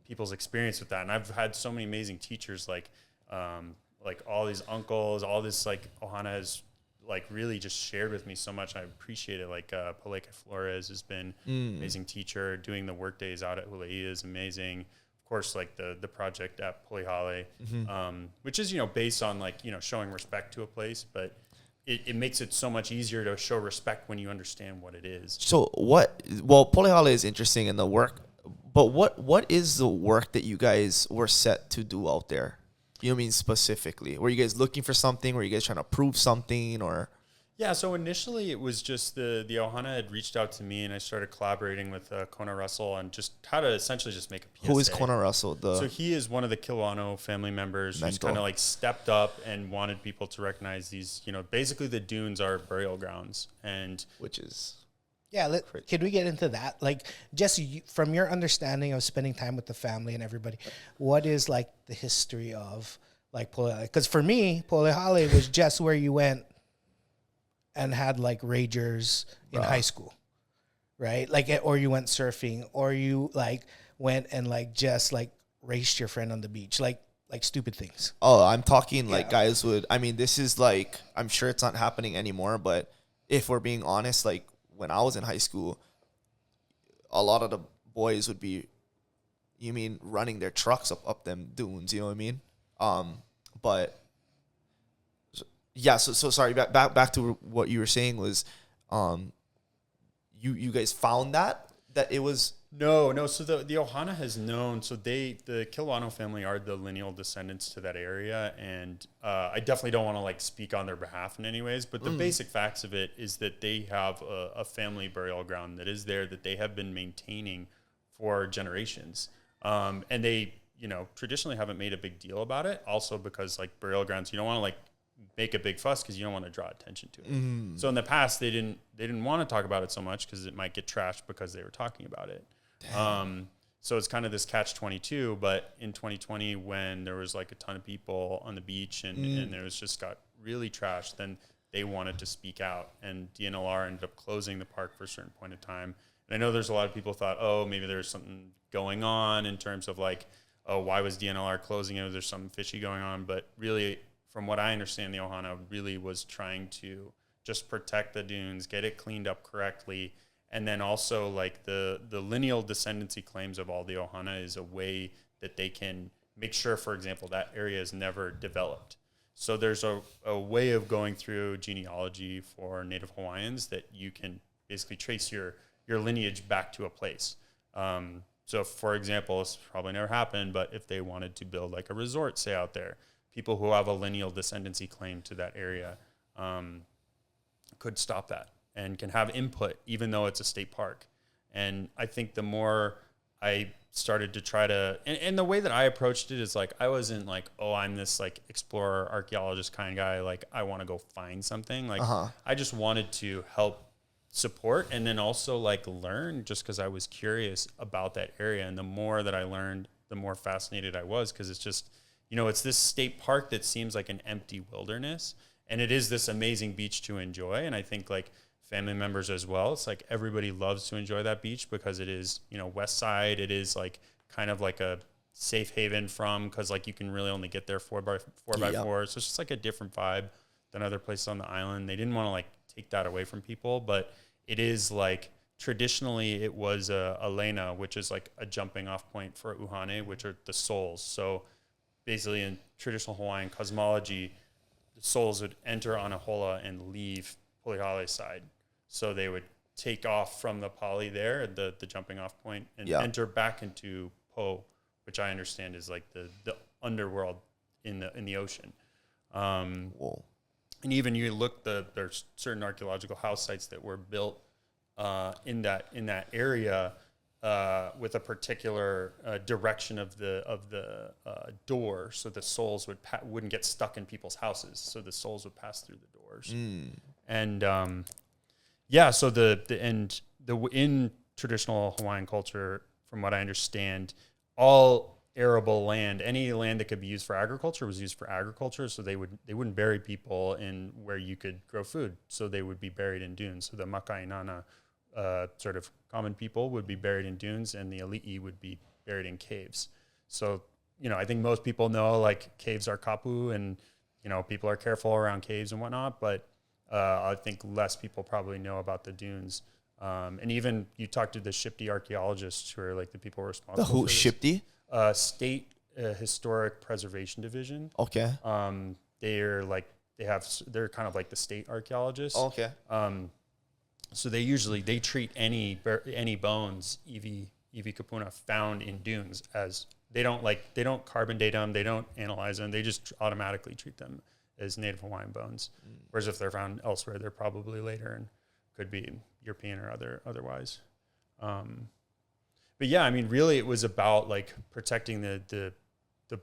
Speaker 3: people's experience with that. And I've had so many amazing teachers, like all these uncles, all this like Ohana has like really just shared with me so much. I appreciate it. Like Paleka Flores has been an amazing teacher. Doing the work days out at Hawaii is amazing. Of course, like the project at HAWAI'I, which is, based on like, showing respect to a place, but it makes it so much easier to show respect when you understand what it is.
Speaker 1: So Polyhala is interesting in the work, but what is the work that you guys were set to do out there? You know what I mean, specifically? Were you guys looking for something? Were you guys trying to prove something, or?
Speaker 3: Yeah, so initially it was just the Ohana had reached out to me, and I started collaborating with Kona Russell on just how to essentially just make a PSA.
Speaker 1: Who is Kona Russell?
Speaker 3: So he is one of the Kilauea family members who's kind of like stepped up and wanted people to recognize these, basically the dunes are burial grounds, and
Speaker 1: which is...
Speaker 2: Yeah, can we get into that? Like, just from your understanding of spending time with the family and everybody, what is like the history of like Polyhala? Because for me, Polyhala was just where you went and had like ragers in high school, right? Like, or you went surfing, or you like went and like just like raced your friend on the beach, like stupid things.
Speaker 1: Oh, I'm talking like guys would. I mean, this is like, I'm sure it's not happening anymore, but if we're being honest, like when I was in high school, a lot of the boys would be, running their trucks up them dunes. You know what I mean? But. Yeah, so sorry. Back to what you were saying was, you guys found that it was
Speaker 3: no. So the Ohana has known. So the Kilauea family are the lineal descendants to that area, and I definitely don't want to like speak on their behalf in any ways. But the basic facts of it is that they have a family burial ground that is there that they have been maintaining for generations, and they traditionally haven't made a big deal about it. Also because like burial grounds, you don't want to like make a big fuss because you don't want to draw attention to it. So in the past, they didn't want to talk about it so much because it might get trashed because they were talking about it. So it's kind of this catch-22. But in 2020, when there was like a ton of people on the beach and there was just got really trashed, then they wanted to speak out, and DNLR ended up closing the park for a certain point of time. And I know there's a lot of people thought, oh, maybe there's something going on in terms of like, oh, why was DNLR closing it? There's something fishy going on. But really, from what I understand, the Ohana really was trying to just protect the dunes, get it cleaned up correctly, and then also like the lineal descendancy claims of all the Ohana is a way that they can make sure, for example, that area is never developed. So there's a way of going through genealogy for Native Hawaiians that you can basically trace your lineage back to a place. So for example, this probably never happened, but if they wanted to build like a resort, say out there, people who have a lineal descendancy claim to that area could stop that and can have input, even though it's a state park. And I think the more I started to try to, and the way that I approached it is like, I wasn't like, oh, I'm this like explorer, archaeologist kind of guy. Like I want to go find something. Like I just wanted to help support and then also like learn, just because I was curious about that area. And the more that I learned, the more fascinated I was, because it's just, it's this state park that seems like an empty wilderness, and it is this amazing beach to enjoy. And I think like family members as well, it's like everybody loves to enjoy that beach because it is, west side. It is like kind of like a safe haven because like you can really only get there 4x4. So it's just like a different vibe than other places on the island. They didn't want to like take that away from people, but it is like traditionally it was a lena, which is like a jumping off point for uhane, which are the souls. So basically in traditional Hawaiian cosmology, the souls would enter on a hola and leave Polyhale's side. So they would take off from the poly there, the jumping off point, and enter back into Po, which I understand is like the underworld in the ocean.
Speaker 1: Whoa.
Speaker 3: And even you look, there's certain archaeological house sites that were built in that area with a particular direction of the door, so the souls wouldn't get stuck in people's houses. So the souls would pass through the doors. And so in traditional Hawaiian culture, from what I understand, all arable land, any land that could be used for agriculture was used for agriculture. So they wouldn't bury people in where you could grow food. So they would be buried in dunes. So the Maka'inana, sort of common people would be buried in dunes, and the Ali'i would be buried in caves. So, I think most people know like caves are kapu, and, people are careful around caves and whatnot, but I think less people probably know about the dunes. And even you talk to the Shipti archaeologists, who are like the people responsible.
Speaker 1: The who? Shipti?
Speaker 3: state historic preservation division.
Speaker 1: Okay.
Speaker 3: They're kind of like the state archaeologists.
Speaker 1: Okay.
Speaker 3: So they treat any bones, Evi Kapuna, found in dunes as they don't carbon date them, they don't analyze them, they just automatically treat them as Native Hawaiian bones. Whereas if they're found elsewhere, they're probably later and could be European or otherwise. But yeah, I mean, really, it was about like protecting the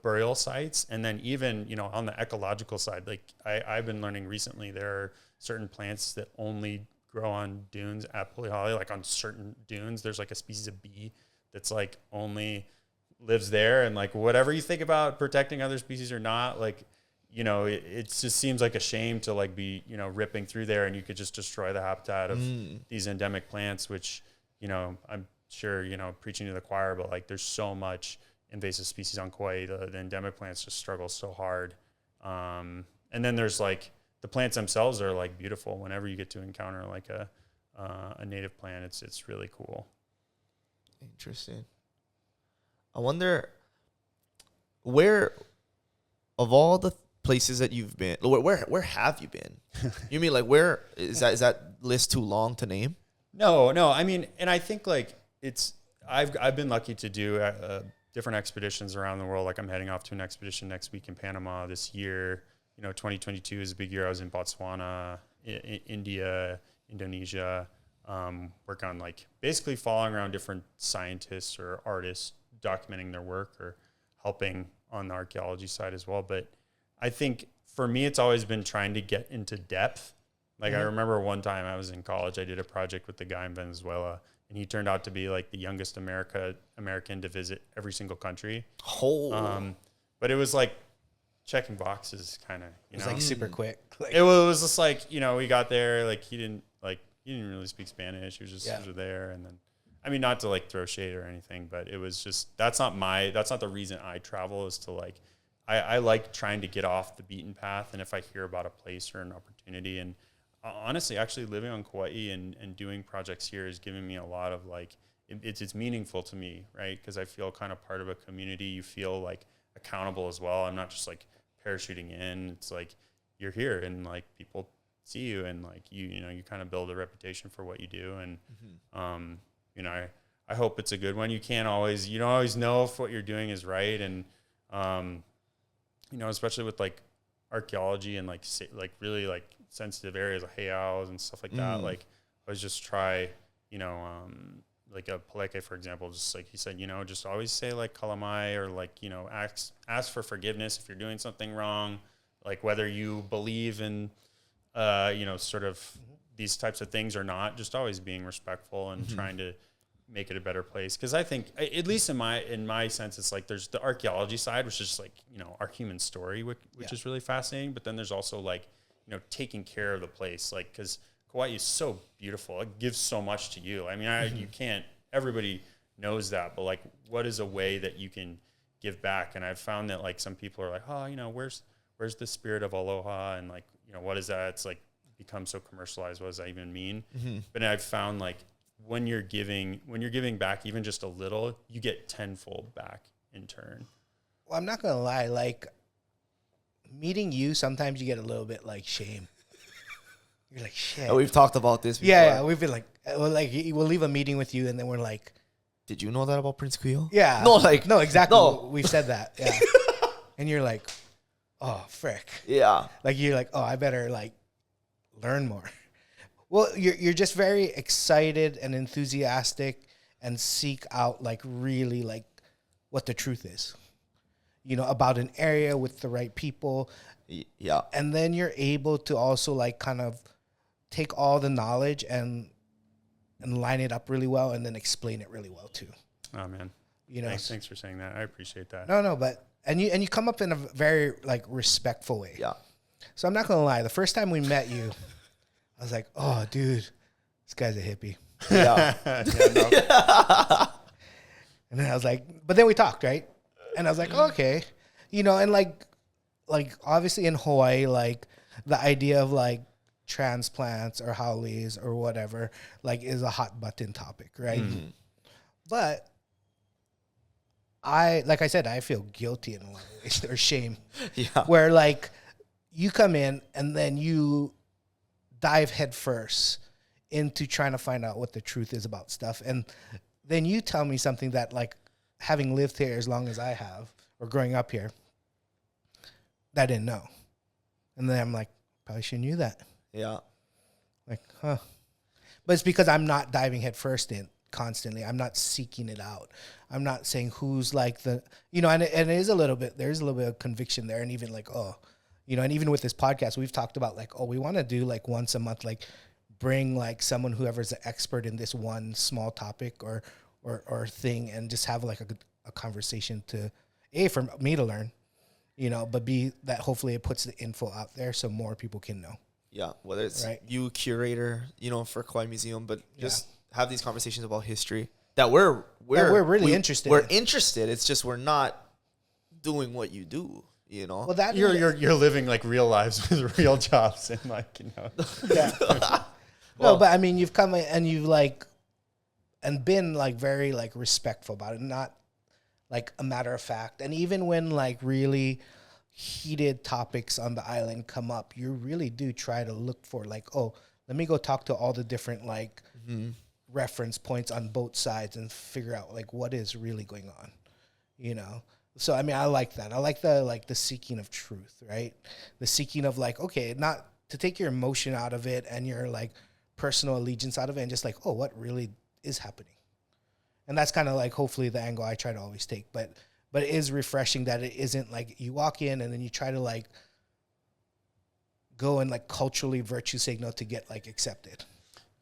Speaker 3: burial sites, and then even on the ecological side, like I've been learning recently, there are certain plants that only grow on dunes at Puli'Hali, like on certain dunes. There's like a species of bee that's like only lives there, and like whatever you think about protecting other species or not, like it just seems like a shame to like be ripping through there, and you could just destroy the habitat of these endemic plants, which I'm sure preaching to the choir, but like there's so much invasive species on Kauai. The endemic plants just struggle so hard, and then there's like the plants themselves are like beautiful. Whenever you get to encounter like a native plant, it's really cool.
Speaker 1: Interesting. I wonder where, of all the places that you've been, where have you been? You mean like where is that list too long to name?
Speaker 3: No. I mean, and I think like I've been lucky to do different expeditions around the world. Like I'm heading off to an expedition next week in Panama this year. 2022 is a big year. I was in Botswana, India, Indonesia, work on like basically following around different scientists or artists documenting their work or helping on the archaeology side as well. But I think for me, it's always been trying to get into depth. Like I remember one time I was in college, I did a project with the guy in Venezuela, and he turned out to be like the youngest American to visit every single country. But it was like checking boxes, kind of.
Speaker 2: It was like super quick. Like,
Speaker 3: it was just like we got there, like he didn't really speak Spanish. He was just there, and then I mean, not to like throw shade or anything, but it was just that's not the reason I travel, is to like I like trying to get off the beaten path, and if I hear about a place or an opportunity, and honestly, actually living on Kauai and doing projects here is giving me a lot of like it's meaningful to me, right? Because I feel kind of part of a community. You feel like accountable as well. I'm not just like parachuting in. It's like you're here and like people see you, and like you kind of build a reputation for what you do, and I hope it's a good one. You don't always know if what you're doing is right, and especially with like archaeology and like really like sensitive areas like heiaus and stuff like that. Like always just try like a Paleke, for example, just like he said, just always say like kalamai, or like, ask for forgiveness if you're doing something wrong, like whether you believe in, sort of these types of things or not, just always being respectful and trying to make it a better place. Cause I think, at least in my sense, it's like, there's the archaeology side, which is just like, our human story, which is really fascinating. But then there's also like, taking care of the place, like, cause Kauai is so beautiful. It gives so much to you. I mean, you can't, everybody knows that, but like, what is a way that you can give back? And I've found that like some people are like, oh, where's the spirit of aloha? And like, what is that? It's like become so commercialized. What does that even mean? But I've found like when you're giving back even just a little, you get tenfold back in turn.
Speaker 2: Well, I'm not going to lie. Like meeting you, sometimes you get a little bit like shame. You're like, shit.
Speaker 1: Oh, we've talked about this before.
Speaker 2: Yeah, we've been like, we'll leave a meeting with you, and then we're like,
Speaker 1: did you know that about Prince Kuyo?
Speaker 2: Yeah. No, exactly. No. We've said that. Yeah. And you're like, oh, frick.
Speaker 1: Yeah.
Speaker 2: Like, you're like, oh, I better like learn more. Well, you're just very excited and enthusiastic and seek out like really like what the truth is, about an area with the right people.
Speaker 1: Yeah.
Speaker 2: And then you're able to also like kind of take all the knowledge and line it up really well, and then explain it really well too.
Speaker 3: Oh man. Thanks for saying that. I appreciate that.
Speaker 2: No, but and you come up in a very like respectful way.
Speaker 1: Yeah.
Speaker 2: So I'm not gonna lie. The first time we met you, I was like, oh, dude, this guy's a hippie.
Speaker 1: Yeah.
Speaker 2: And then I was like, but then we talked, right? And I was like, okay, and like obviously in Hawaii, like the idea of like transplants or howli's or whatever, like is a hot button topic, right? But like I said, I feel guilty in a lot of ways or shame.
Speaker 1: Yeah.
Speaker 2: Where like you come in and then you dive headfirst into trying to find out what the truth is about stuff. And then you tell me something that, like, having lived here as long as I have, or growing up here, that I didn't know. And then I'm like, probably should have knew that.
Speaker 1: Yeah.
Speaker 2: Like, huh. But it's because I'm not diving headfirst in constantly. I'm not seeking it out. I'm not saying who's like the, you know, and it is a little bit, there's a little bit of conviction there. And even like, oh, you know, and even with this podcast, we've talked about like, oh, we want to do like once a month, like bring like someone, whoever's an expert in this one small topic or thing, and just have like a conversation to, for me to learn, you know, but B, that hopefully it puts the info out there so more people can know.
Speaker 1: Yeah, whether it's
Speaker 2: right.
Speaker 1: you curator, you know, for Hawaii Museum, but just have these conversations about history that we're really interested. We're interested. It's just we're not doing what you do. You know,
Speaker 3: well, that you're living like real lives with real jobs and like, you know.
Speaker 2: Yeah. No, but I mean, you've come and you've like, and been like very like respectful about it, not like a matter of fact. And even when like really heated topics on the island come up, you really do try to look for like, oh, let me go talk to all the different like reference points on both sides and figure out like what is really going on, you know? So, I mean, I like that. I like the seeking of truth, right? The seeking of like, okay, not to take your emotion out of it and your like personal allegiance out of it and just like, oh, what really is happening? And that's kind of like hopefully the angle I try to always take, but it is refreshing that it isn't like you walk in and then you try to like go and like culturally virtue signal to get like accepted.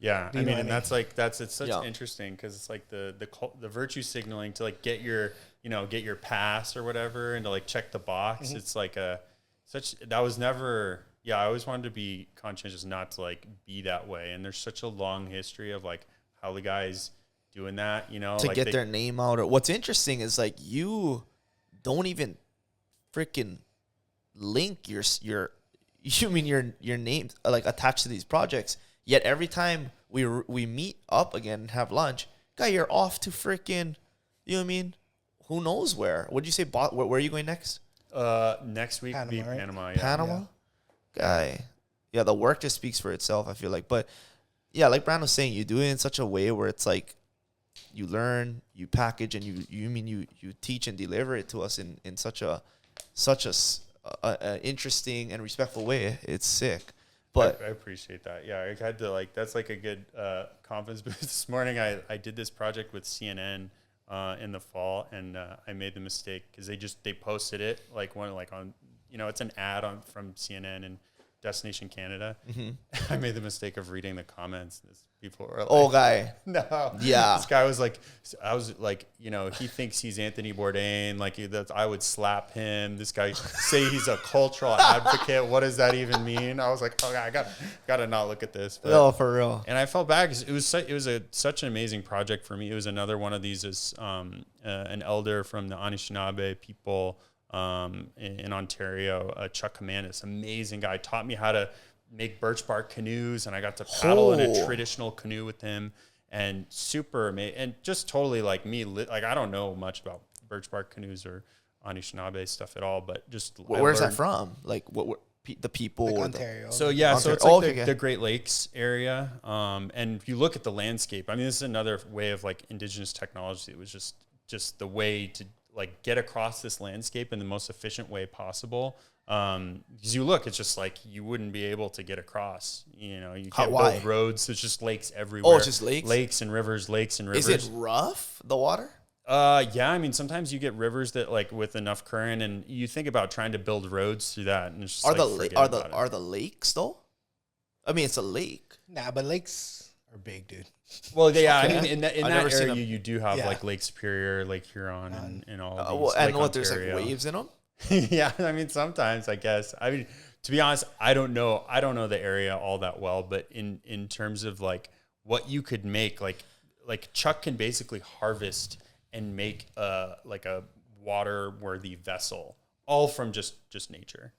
Speaker 3: Yeah, I mean, and that's like it's such interesting because it's like the virtue signaling to like get your pass or whatever and to like check the box. Mm-hmm. It's like that was never. Yeah, I always wanted to be conscientious not to like be that way. And there's such a long history of like how the guys doing that, you know,
Speaker 1: to
Speaker 3: like
Speaker 1: get their name out. Or what's interesting is like you don't even freaking link your name like attached to these projects. Yet every time we meet up again and have lunch, guy, you're off to freaking, you know what I mean? Who knows where? What did you say? Where are you going next?
Speaker 3: Next week
Speaker 2: Panama,
Speaker 3: be
Speaker 2: right?
Speaker 3: Panama. Yeah.
Speaker 1: Panama? Yeah. Guy. Yeah, the work just speaks for itself, I feel like. But yeah, like Brandon was saying, you do it in such a way where it's like you learn, you package, and you teach and deliver it to us in such a interesting and respectful way. It's sick. But
Speaker 3: I appreciate that. Yeah, I had to like, that's like a good confidence boost. This morning I did this project with CNN in the fall, and I made the mistake because they posted it like on, you know, it's an ad from CNN and Destination Canada. Mm-hmm. I made the mistake of reading the comments. People were like,
Speaker 1: "Oh, guy,
Speaker 3: no,
Speaker 1: yeah."
Speaker 3: This guy was like, I was like, you know, he thinks he's Anthony Bourdain. Like I would slap him. This guy say he's a cultural advocate. What does that even mean? I was like, oh, I got to not look at this. But,
Speaker 1: no, for real.
Speaker 3: And I felt bad because it was such an amazing project for me. It was another one of these as an elder from the Anishinaabe people. In Ontario, Chuck Commandus, amazing guy, taught me how to make birch bark canoes, and I got to paddle in a traditional canoe with him, and super amazing, and just totally like me. Like I don't know much about birch bark canoes or Anishinaabe stuff at all, but just
Speaker 1: where's that from? Like what the people?
Speaker 2: Like Ontario.
Speaker 3: So yeah, Ontario. So it's like the Great Lakes area, and if you look at the landscape, I mean, this is another way of like indigenous technology. It was just the way to like get across this landscape in the most efficient way possible. Because you look, it's just like you wouldn't be able to get across. You know, you can't build roads. There's just lakes everywhere.
Speaker 1: Oh, it's just lakes?
Speaker 3: Lakes and rivers.
Speaker 1: Is it rough, the water?
Speaker 3: Yeah, I mean, sometimes you get rivers that like with enough current, and you think about trying to build roads through that, and it's just
Speaker 1: are the lakes though? I mean, it's a lake.
Speaker 2: Nah, but lakes are big, dude.
Speaker 3: Well, yeah, I mean, in that area, you do have like Lake Superior, Lake Huron, and all of these.
Speaker 1: And what, there's like waves in them?
Speaker 3: Yeah, I mean, sometimes I guess. I mean, to be honest, I don't know the area all that well, but in terms of like what you could make, like Chuck can basically harvest and make like a water worthy vessel, all from just nature.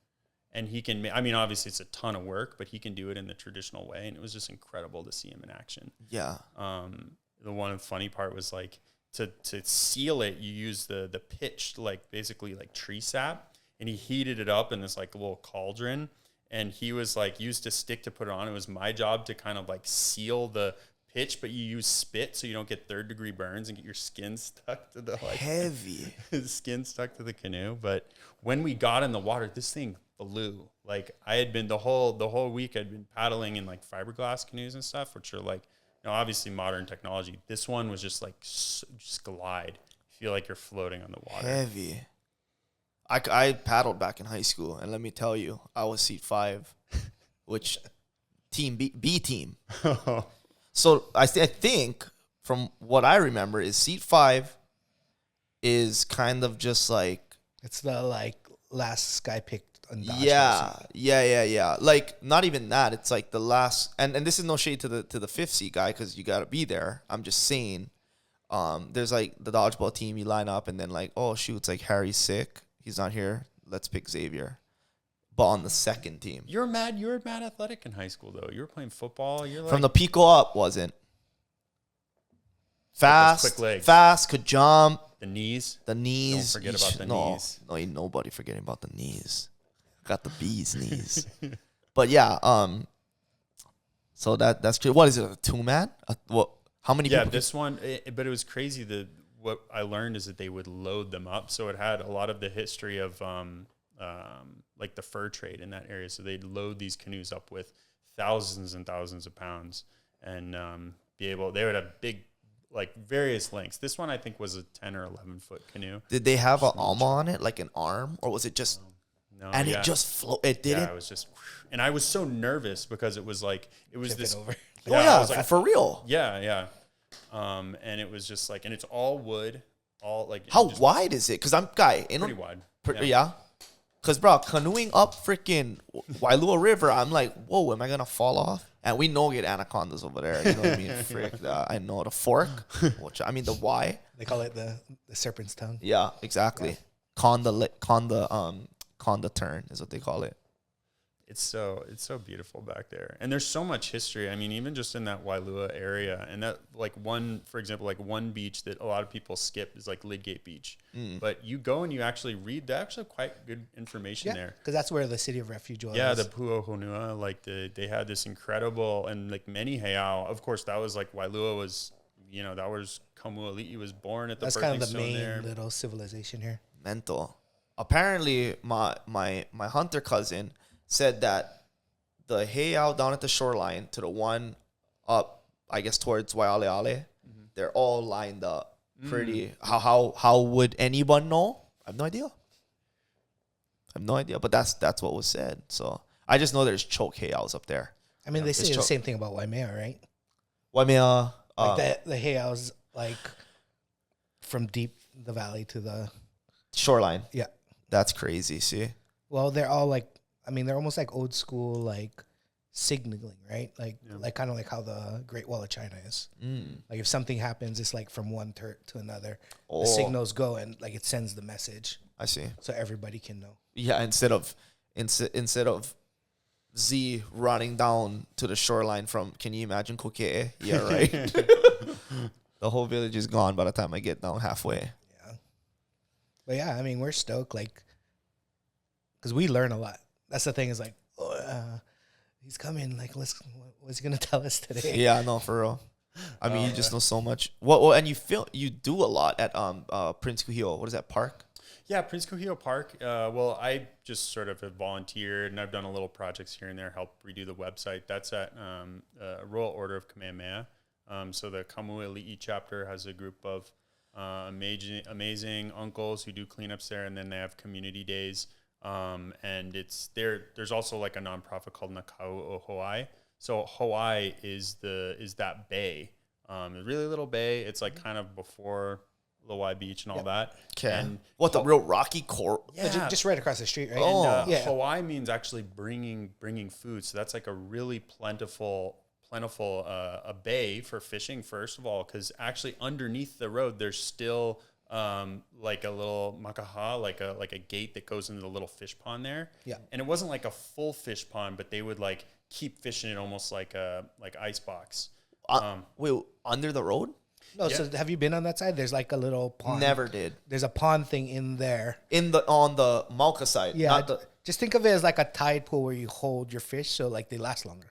Speaker 3: And he can, I mean, obviously it's a ton of work, but he can do it in the traditional way. And it was just incredible to see him in action.
Speaker 1: Yeah.
Speaker 3: The one funny part was like, to seal it, you use the pitch, like basically like tree sap, and he heated it up in this like little cauldron, and he was like used a stick to put it on. It was my job to kind of like seal the pitch, but you use spit so you don't get 3rd-degree burns and get your skin stuck to the like
Speaker 1: Heavy.
Speaker 3: skin stuck to the canoe. But when we got in the water, this thing flew. Like I had been the whole week I'd been paddling in like fiberglass canoes and stuff, which are like, obviously modern technology. This one was just like just glide. You feel like you're floating on the water.
Speaker 1: Heavy. I paddled back in high school, and let me tell you, I was seat 5, which team B team. So I think from what I remember is seat 5 is kind of just like,
Speaker 2: It's the like last guy picked on Dodge.
Speaker 1: yeah. Like not even that. It's like the last, and this is no shade to the 5th seat guy because you gotta be there. I'm just saying, there's like the dodgeball team. You line up, and then like, oh shoot, it's like Harry's sick. He's not here. Let's pick Xavier. But on the 2nd team,
Speaker 3: You were mad athletic in high school though. You were playing football. You're like
Speaker 1: from the pico up, wasn't fast,
Speaker 3: quick legs.
Speaker 1: fast, could jump.
Speaker 3: the knees.
Speaker 1: The knees.
Speaker 3: Don't forget about the knees.
Speaker 1: No, ain't nobody forgetting about the knees. Got the bee's knees. But yeah, so that's true. What is it? A 2-man? What? How many?
Speaker 3: Yeah,
Speaker 1: people
Speaker 3: this one. But it was crazy. What I learned is that they would load them up, so it had a lot of the history of like the fur trade in that area. So they'd load these canoes up with thousands and thousands of pounds, and they would have big, like various lengths. This one I think was a 10 or 11 foot canoe.
Speaker 1: Did they have an arm on it, like an arm, or was it just?
Speaker 3: No,
Speaker 1: And it just float. It didn't.
Speaker 3: Yeah, it was just, and I was so nervous because it was this.
Speaker 2: Over.
Speaker 1: Oh yeah,
Speaker 3: I was like,
Speaker 1: for real.
Speaker 3: yeah. And it was just like, and it's all wood, all like.
Speaker 1: How wide is it? Because I'm
Speaker 3: pretty wide.
Speaker 1: Yeah. Because bro, canoeing up freaking Wailua River, I'm like, whoa, am I gonna fall off? And we know get anacondas over there. You know what I mean? Frick, I know the fork, which I mean the Y.
Speaker 2: They call it the serpent's tongue.
Speaker 1: Yeah, exactly. Conda turn is what they call it.
Speaker 3: It's so beautiful back there, and there's so much history. I mean, even just in that Wailua area, and that like for example, one beach that a lot of people skip is like Lidgate Beach. But you go and you actually read. They actually have quite good information there,
Speaker 2: because that's where the city of refuge was.
Speaker 3: Yeah, the Pu'ohonua, like they had this incredible, and like many heiau. Of course, that was like Wailua was, that was Kamuali'i was born at the.
Speaker 2: That's
Speaker 3: birthing
Speaker 2: kind of the
Speaker 3: stone
Speaker 2: main
Speaker 3: there.
Speaker 2: little civilization here.
Speaker 1: Mental. Apparently, my hunter cousin said that the heiau down at the shoreline to the one up, I guess towards Waialeale, they're all lined up pretty. How would anyone know? I have no idea. But that's what was said. So I just know there's choke heiaus up there.
Speaker 2: I mean, they say the same thing about Waimea, right?
Speaker 1: Waimea,
Speaker 2: like the heiaus, like from deep the valley to the
Speaker 1: shoreline.
Speaker 2: Yeah,
Speaker 1: that's crazy. See,
Speaker 2: well, they're all like. I mean, they're almost like old school, like signaling, right? Like kind of like how the Great Wall of China is. Like if something happens, it's like from one to another. The signals go and like it sends the message.
Speaker 1: I see.
Speaker 2: So everybody can know.
Speaker 1: Yeah, instead of Z running down to the shoreline from, can you imagine Koke'e? Yeah, right. The whole village is gone by the time I get down halfway.
Speaker 2: Yeah. But yeah, I mean, we're stoked, like, because we learn a lot. That's the thing is like, he's coming. Like, what's he gonna tell us today?
Speaker 1: Yeah, no, for real. I mean, you just know so much. Well, and you do a lot at Prince Kuhio. What is that park?
Speaker 3: Yeah, Prince Kuhio Park. Well, I just sort of have volunteered, and I've done a little projects here and there, help redo the website. That's at Royal Order of Kamehameha. So the Kamuali'i chapter has a group of amazing uncles who do cleanups there, and then they have community days. And it's there. There's also like a nonprofit called Nakau o Hawaii. So Hawaii is that bay, a really little bay. It's like kind of before Hawaii Beach and all that.
Speaker 1: Okay.
Speaker 3: And
Speaker 1: what the real rocky core?
Speaker 2: Yeah, just right across the street, right?
Speaker 3: And, Hawaii means actually bringing food. So that's like a really plentiful a bay for fishing. First of all, because actually underneath the road there's still like a little makaha, like a gate that goes into the little fish pond there.
Speaker 2: Yeah.
Speaker 3: And it wasn't like a full fish pond, but they would like keep fishing it almost like ice box.
Speaker 1: Wait, under the road?
Speaker 2: No, so have you been on that side? There's like a little pond.
Speaker 1: Never did.
Speaker 2: There's a pond thing in there.
Speaker 1: On the Malka side.
Speaker 2: Yeah,
Speaker 1: Not the,
Speaker 2: just think of it as like a tide pool where you hold your fish, so like they last longer.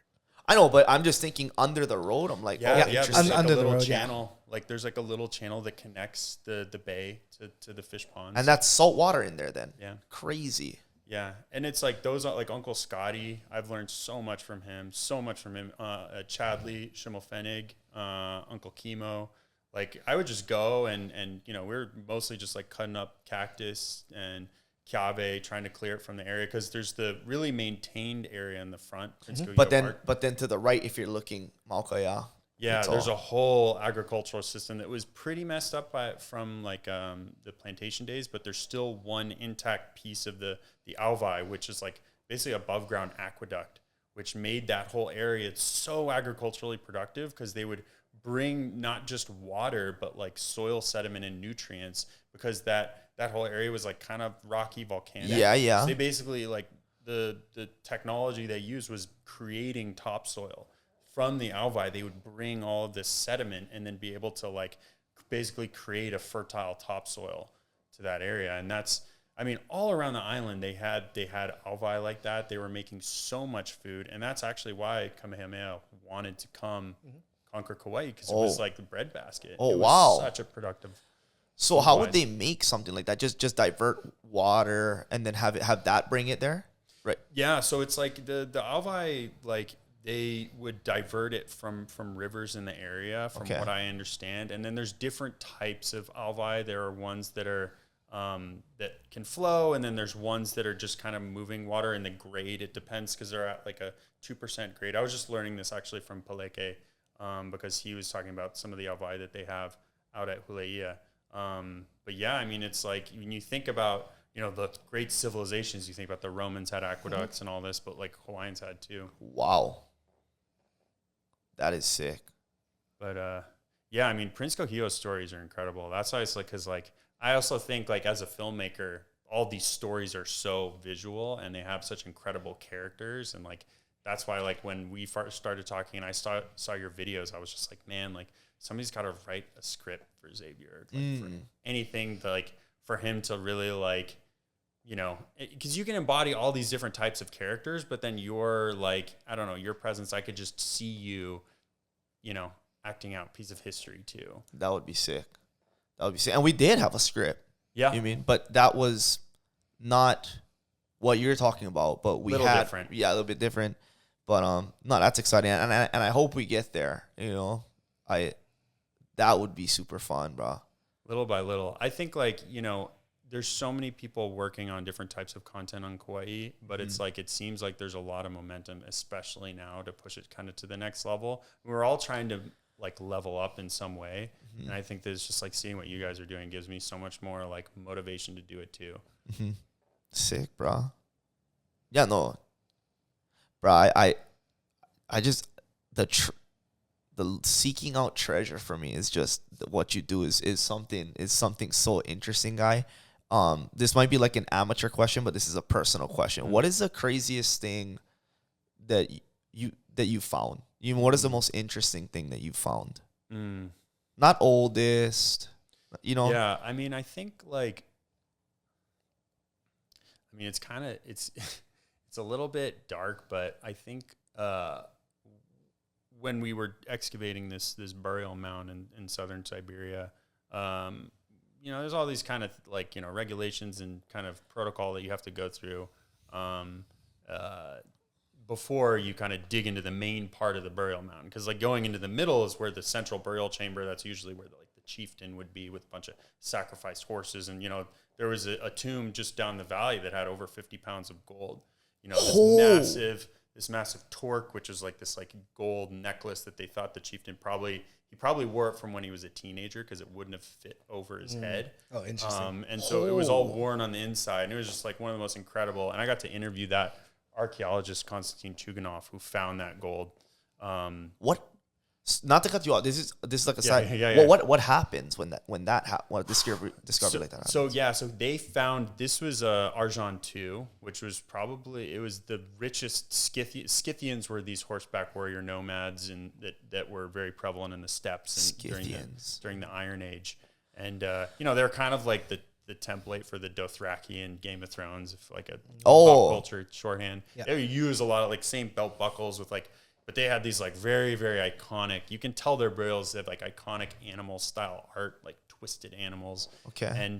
Speaker 1: I know, but I'm just thinking under the road. I'm like,
Speaker 3: Yeah,
Speaker 2: yeah,
Speaker 3: there's like
Speaker 2: under
Speaker 3: a
Speaker 2: the
Speaker 3: little
Speaker 2: road, yeah.
Speaker 3: channel. Like there's like a little channel that connects the bay to the fish ponds.
Speaker 1: and that's salt water in there then.
Speaker 3: Yeah.
Speaker 1: Crazy.
Speaker 3: Yeah, and it's like those are like Uncle Scotty. I've learned so much from him. Chadley, Shimmelfenig, Uncle Chemo. Like I would just go and we we're mostly just like cutting up cactus and Kiave, trying to clear it from the area because there's the really maintained area in the front.
Speaker 1: But then to the right, if you're looking Malka,
Speaker 3: yeah, there's a whole agricultural system that was pretty messed up from like the plantation days, but there's still one intact piece of the How'a'i, which is like basically above ground aqueduct, which made that whole area so agriculturally productive because they would bring not just water but like soil sediment and nutrients because that whole area was like kind of rocky, volcanic.
Speaker 1: Yeah.
Speaker 3: So they basically like the technology they used was creating topsoil. From the How'a'i, they would bring all of this sediment and then be able to like basically create a fertile topsoil to that area. And that's, I mean, all around the island, they had How'a'i like that. They were making so much food. And that's actually why Kamehameha wanted to come conquer Kauai because it was like the breadbasket.
Speaker 1: Oh,
Speaker 3: it was
Speaker 1: wow.
Speaker 3: Such a productive.
Speaker 1: So how would they make something like that? Just divert water and then have that bring it there? Right.
Speaker 3: Yeah. So it's like the How'a'i, like, they would divert it from rivers in the area, from what I understand. And then there's different types of How'a'i. There are ones that are that can flow, and then there's ones that are just kind of moving water in the grade. It depends because they're at like a 2% grade. I was just learning this actually from Paleke because he was talking about some of the How'a'i that they have out at Hawai'i. But yeah, I mean, it's like when you think about the great civilizations, you think about the Romans had aqueducts and all this, but like Hawaiians had too.
Speaker 1: Wow. That is sick.
Speaker 3: But yeah, I mean, Prince Kohio's stories are incredible. That's why it's like, because like I also think like as a filmmaker, all these stories are so visual and they have such incredible characters, and like that's why like when we first started talking and I saw your videos, I was just like, man, like somebody's got to write a script for Xavier, like for anything to, like for him to really like, because you can embody all these different types of characters, but then your like, I don't know, your presence, I could just see you, acting out a piece of history too.
Speaker 1: That would be sick. And we did have a script.
Speaker 3: Yeah.
Speaker 1: You mean, but that was not what you're talking about, but we had
Speaker 3: different.
Speaker 1: Yeah, a little bit different. But no, that's exciting. And I hope we get there, that would be super fun, bro.
Speaker 3: Little by little. I think like, there's so many people working on different types of content on Kauai, but it's like, it seems like there's a lot of momentum, especially now, to push it kind of to the next level. We're all trying to like level up in some way. And I think there's just like seeing what you guys are doing gives me so much more like motivation to do it too.
Speaker 1: Sick, bro. Yeah, no, bro. I just the seeking out treasure for me is just what you do is something so interesting, guy. This might be like an amateur question, but this is a personal question. What is the craziest thing that you found? What is the most interesting thing that you found? Not oldest,
Speaker 3: Yeah, I mean, I think like, it's kind of, it's a little bit dark, but I think when we were excavating this burial mound in southern Siberia, there's all these kind of like, regulations and kind of protocol that you have to go through before you kind of dig into the main part of the burial mound. Because like going into the middle is where the central burial chamber, that's usually where the chieftain would be with a bunch of sacrificed horses. And, there was a tomb just down the valley that had over 50 pounds of gold. This massive torque, which is like this like gold necklace that they thought the chieftain probably wore it from when he was a teenager because it wouldn't have fit over his head.
Speaker 2: Oh, interesting.
Speaker 3: And so it was all worn on the inside, and it was just like one of the most incredible. And I got to interview that archaeologist Konstantin Chuganov who found that gold.
Speaker 1: What? Not to cut you off. This is like a side.
Speaker 3: yeah.
Speaker 1: Well, what happens when discovery like that happens?
Speaker 3: So they found this was Arjan 2, which was probably it was the richest Scythians were these horseback warrior nomads and that were very prevalent in the steppes and during the Iron Age, and they're kind of like the template for the Dothraki in Game of Thrones, if like a pop culture shorthand. Yeah. They use a lot of like same belt buckles with like. But they had these like very, very iconic, you can tell their burials, they have like iconic animal style art, like twisted animals.
Speaker 1: Okay.
Speaker 3: And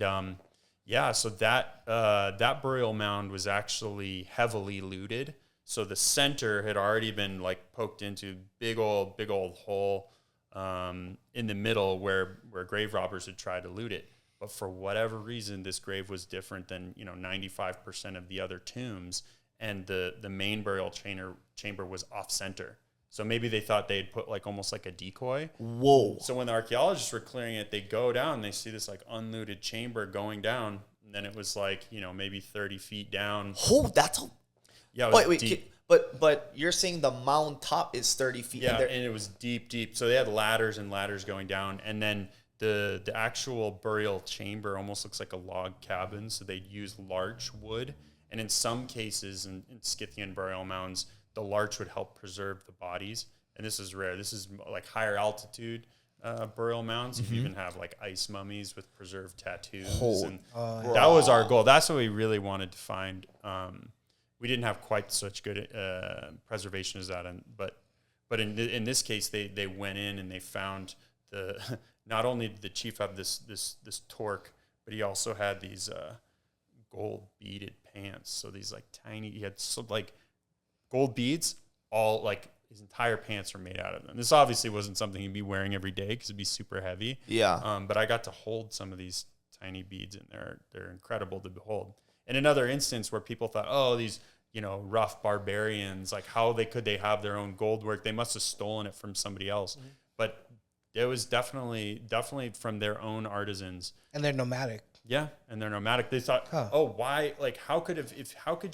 Speaker 3: so that burial mound was actually heavily looted. So the center had already been like poked into big old hole in the middle where grave robbers had tried to loot it. But for whatever reason, this grave was different than 95% of the other tombs. And the main burial chamber was off center. So maybe they thought they'd put like almost like a decoy.
Speaker 1: Whoa.
Speaker 3: So when the archaeologists were clearing it, they go down and they see this like unlooted chamber going down. And then it was like, maybe 30 feet down.
Speaker 1: Oh, that's a...
Speaker 3: Yeah, it was deep.
Speaker 1: But you're saying the mound top is 30 feet.
Speaker 3: Yeah, and it was deep. So they had ladders and ladders going down. And then the actual burial chamber almost looks like a log cabin. So they'd use larch wood. And in some cases, in Scythian burial mounds, the larch would help preserve the bodies. And this is rare. This is like higher altitude burial mounds. You even have like ice mummies with preserved tattoos. That was our goal. That's what we really wanted to find. We didn't have quite such good preservation as that. But in this case, they went in and they found not only did the chief have this torque, but he also had these gold beaded pants. So these like tiny, he had like gold beads, all like his entire pants were made out of them. This obviously wasn't something he'd be wearing every day because it'd be super heavy.
Speaker 1: Yeah.
Speaker 3: But I got to hold some of these tiny beads and they're incredible to behold. In another instance where people thought, oh, these, rough barbarians, like how could they have their own gold work? They must have stolen it from somebody else. Mm-hmm. But it was definitely from their own artisans.
Speaker 2: And they're nomadic.
Speaker 3: Yeah, and they're nomadic. They thought, why? Like, how could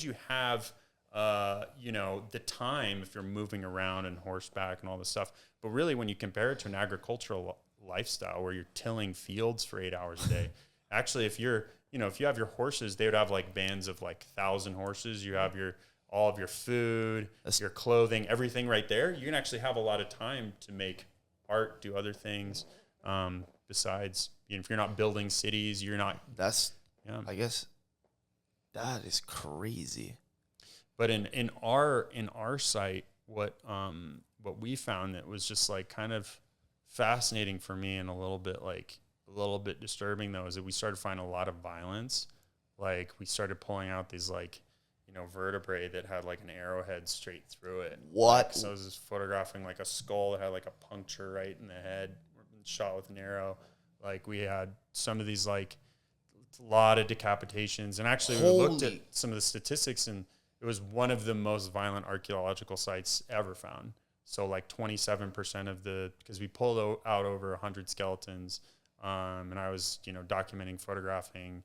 Speaker 3: you have, the time if you're moving around and horseback and all this stuff? But really, when you compare it to an agricultural lifestyle where you're tilling fields for 8 hours a day, actually, if you have your horses, they would have like bands of like 1,000 horses. You have all of your food, your clothing, everything right there. You can actually have a lot of time to make art, do other things. Besides, if you're not building cities, you're not.
Speaker 1: I guess that is crazy.
Speaker 3: But in our site, what we found that was just like kind of fascinating for me and a little bit disturbing though is that we started finding a lot of violence. Like we started pulling out these like vertebrae that had like an arrowhead straight through it.
Speaker 1: What?
Speaker 3: Like, so I was just photographing like a skull that had like a puncture right in the head, shot with an arrow. Like we had some of these like a lot of decapitations, and actually we looked at some of the statistics, and it was one of the most violent archaeological sites ever found. So like 27% of because we pulled out over 100 skeletons, and I was documenting, photographing,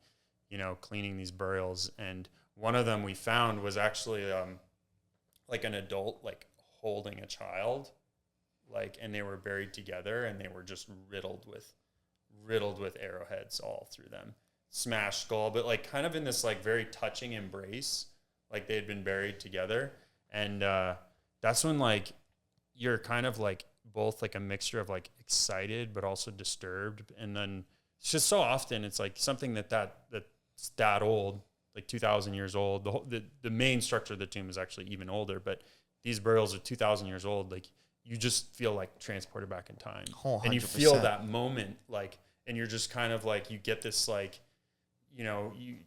Speaker 3: cleaning these burials, and one of them we found was actually like an adult like holding a child, like, and they were buried together, and they were just riddled with arrowheads all through them, smashed skull, but like kind of in this like very touching embrace, like they had been buried together. And that's when like you're kind of like both like a mixture of like excited but also disturbed. And then it's just so often it's like something that's that old, like 2,000 years old. The main structure of the tomb is actually even older, but these burials are 2,000 years old. Like you just feel like transported back in time. Oh, and you feel that moment, like, and you're just kind of like, you get this like,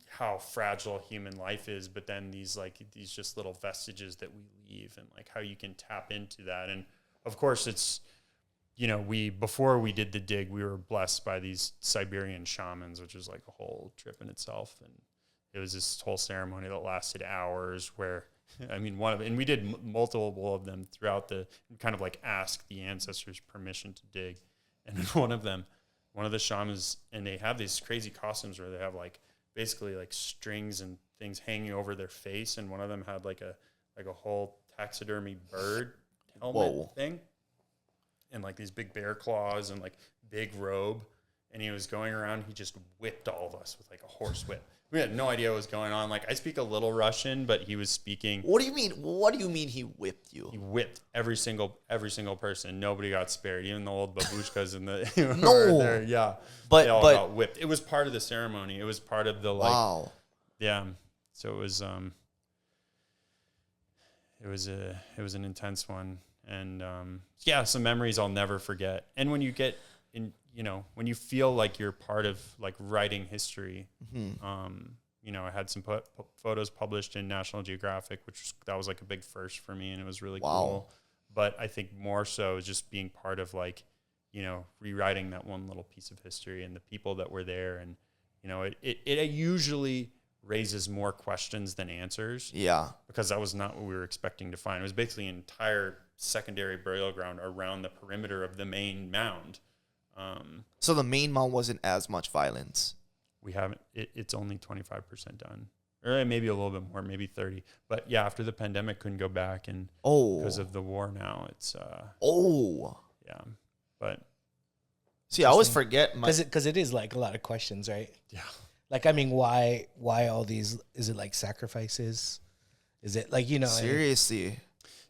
Speaker 3: how fragile human life is, but then these just little vestiges that we leave, and like how you can tap into that. And of course it's, before we did the dig, we were blessed by these Siberian shamans, which was like a whole trip in itself. And it was this whole ceremony that lasted hours where, and we did multiple of them throughout kind of like ask the ancestors permission to dig. And one of the shamans, and they have these crazy costumes where they have like basically like strings and things hanging over their face. And one of them had like a whole taxidermy bird helmet thing. in like these big bear claws and like big robe. And he was going around. He just whipped all of us with like a horse whip. We had no idea what was going on. Like I speak a little Russian, but he was speaking.
Speaker 1: What do you mean? What do you mean he whipped you?
Speaker 3: He whipped every single person. Nobody got spared. Even the old babushkas and the
Speaker 1: No.
Speaker 3: there. Yeah,
Speaker 1: But
Speaker 3: they all got whipped. It was part of the ceremony. It was part of the like.
Speaker 1: Wow.
Speaker 3: Yeah. So it was an intense one, and yeah, some memories I'll never forget. And when you get in, when you feel like you're part of like writing history, I had some photos published in National Geographic, that was like a big first for me, and it was really cool. But I think more so is just being part of like, rewriting that one little piece of history and the people that were there, and it usually raises more questions than answers.
Speaker 1: Yeah.
Speaker 3: Because that was not what we were expecting to find. It was basically an entire secondary burial ground around the perimeter of the main mound.
Speaker 1: So the main mound wasn't as much violence.
Speaker 3: We haven't, it's only 25% done. Or maybe a little bit more, maybe 30. But yeah, after the pandemic, couldn't go back. And because of the war now, it's... Yeah. But...
Speaker 1: See, I always forget...
Speaker 2: Because it is like a lot of questions, right?
Speaker 3: Yeah.
Speaker 2: Like, I mean, why all these? Is it like sacrifices? Is it like,
Speaker 1: Seriously.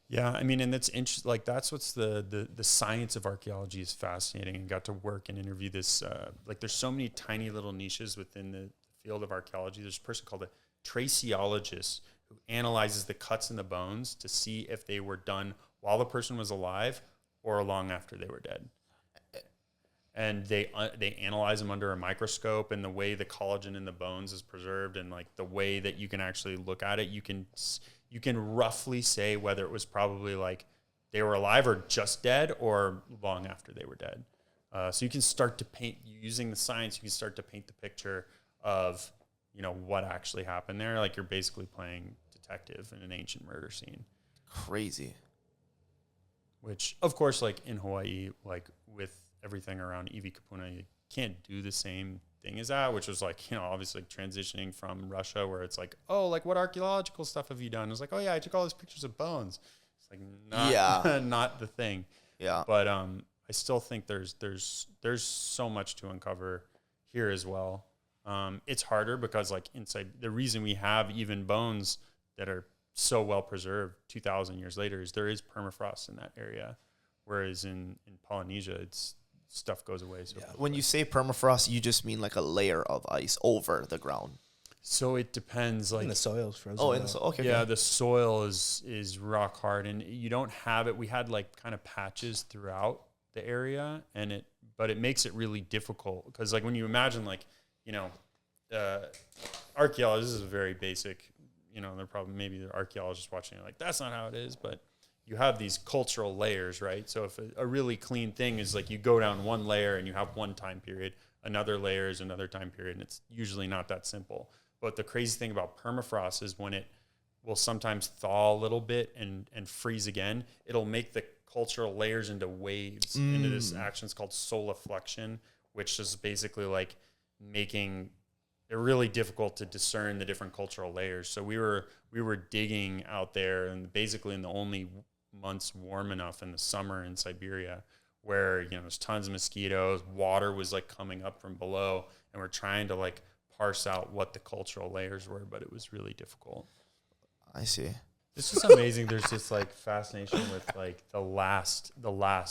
Speaker 3: Yeah, I mean, and that's interesting. Like, that's what's the science of archaeology is fascinating. And got to work and interview this. Like, there's so many tiny little niches within the field of archaeology. There's a person called a traceologist who analyzes the cuts in the bones to see if they were done while the person was alive or long after they were dead. And they analyze them under a microscope, and the way the collagen in the bones is preserved, and like the way that you can actually look at it, you can roughly say whether it was probably like they were alive or just dead or long after they were dead. So you can start to paint, using the science, you can start to paint the picture of what actually happened there. Like you're basically playing detective in an ancient murder scene.
Speaker 1: Crazy.
Speaker 3: Which, of course, like in Hawaii, like with everything around Iwi Kapuna, you can't do the same thing as that, which was like, obviously transitioning from Russia, where it's like, oh, like what archaeological stuff have you done? It was like, oh yeah, I took all these pictures of bones. It's like not the thing.
Speaker 1: Yeah.
Speaker 3: But I still think there's so much to uncover here as well. It's harder because like inside, the reason we have even bones that are so well preserved 2,000 years later is there is permafrost in that area, whereas in Polynesia, stuff goes away. So
Speaker 1: when you say permafrost, you just mean like a layer of ice over the ground.
Speaker 3: So it depends. Like
Speaker 2: and the soil's frozen.
Speaker 1: Oh, and okay.
Speaker 3: Yeah, the soil is rock hard, and you don't have it. We had like kind of patches throughout the area, but it makes it really difficult because like when you imagine like archaeologists, this is very basic. They're probably maybe the archaeologists watching it like that's not how it is, but you have these cultural layers, right? So if a really clean thing is like you go down one layer and you have one time period, another layer is another time period, and it's usually not that simple. But the crazy thing about permafrost is when it will sometimes thaw a little bit and freeze again, it'll make the cultural layers into waves, into this action. It's called solifluction, which is basically like making it really difficult to discern the different cultural layers. So we were digging out there, and basically in the only months warm enough in the summer in Siberia where there's tons of mosquitoes, water was like coming up from below, and we're trying to like parse out what the cultural layers were, but it was really difficult.
Speaker 1: I see.
Speaker 3: It's just amazing. There's this like fascination with like the last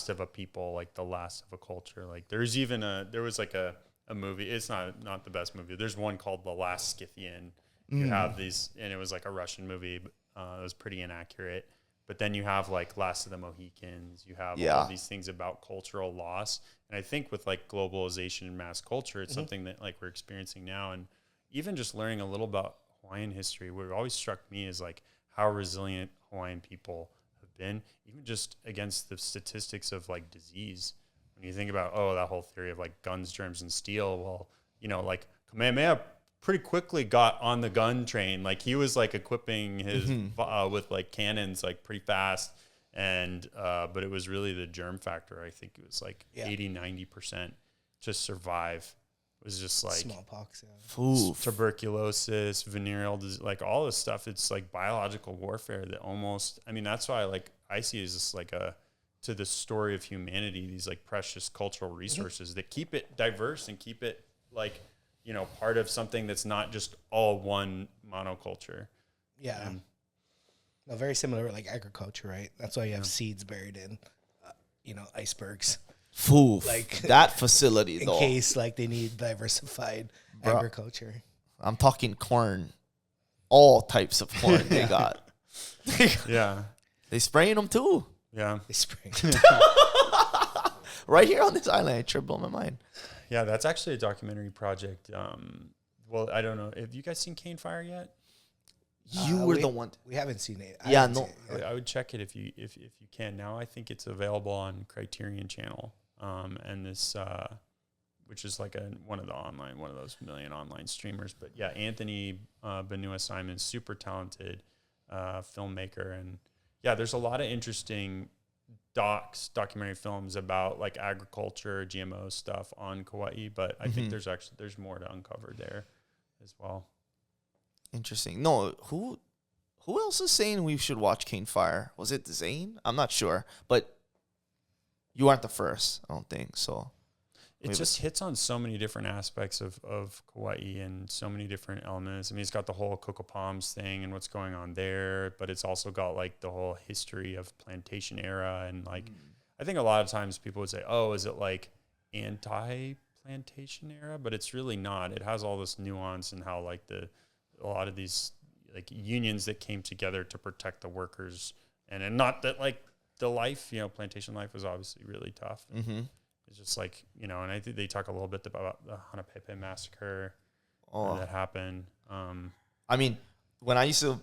Speaker 3: of a people, like the last of a culture. Like there was like a movie. It's not the best movie. There's one called The Last Scythian. You have these, and it was like a Russian movie. It was pretty inaccurate. But then you have like Last of the Mohicans. You have all of these things about cultural loss. And I think with like globalization and mass culture, it's something that like we're experiencing now. And even just learning a little about Hawaiian history, what always struck me is like how resilient Hawaiian people have been, even just against the statistics of like disease. When you think about, that whole theory of like guns, germs, and steel, well, like Kamehameha pretty quickly got on the gun train. Like he was like equipping his with like cannons like pretty fast. And but it was really the germ factor. I think it was like 80-90% to survive. It was just like
Speaker 2: smallpox,
Speaker 3: tuberculosis, venereal disease, like all this stuff. It's like biological warfare that almost, I mean, that's why like I see it as just like to the story of humanity, these like precious cultural resources that keep it diverse and keep it like, you know, part of something that's not just all one monoculture.
Speaker 2: Yeah. Well, very similar with like agriculture, right? That's why you have seeds buried in, you know, icebergs.
Speaker 1: Foof.
Speaker 2: Like
Speaker 1: that facility,
Speaker 2: in
Speaker 1: though.
Speaker 2: case like they need diversified agriculture.
Speaker 1: I'm talking corn. All types of corn they got.
Speaker 3: Yeah.
Speaker 1: They spraying them too.
Speaker 3: Yeah.
Speaker 2: They spring.
Speaker 1: Right here on this island. It sure blew my mind.
Speaker 3: Yeah, that's actually a documentary project. Well, I don't know. Have you guys seen Cane Fire yet?
Speaker 1: You were the one.
Speaker 2: We haven't seen it.
Speaker 1: Yeah, no.
Speaker 3: I would check it if you can. Now I think it's available on Criterion Channel. And this which is like one of those million online streamers. But yeah, Anthony Benua Simon, super talented filmmaker, and yeah, there's a lot of interesting documentary films about like agriculture, GMO stuff on Kauai, but I think there's more to uncover there as well. Interesting.
Speaker 1: No, who else is saying we should watch Cane Fire? Was it Zane? I'm not sure, but you aren't the first, I don't think so.
Speaker 3: It just hits on so many different aspects of Kauai and so many different elements. I mean, it's got the whole cocoa palms thing and what's going on there, but it's also got like the whole history of plantation era. And like, I think a lot of times people would say, oh, is it like anti-plantation era? But it's really not. It has all this nuance and how like a lot of these like unions that came together to protect the workers, and not that like the life, you know, plantation life was obviously really tough. It's just like, you know, and I think they talk a little bit about the Hanapepe massacre that happened.
Speaker 1: I mean, when I used to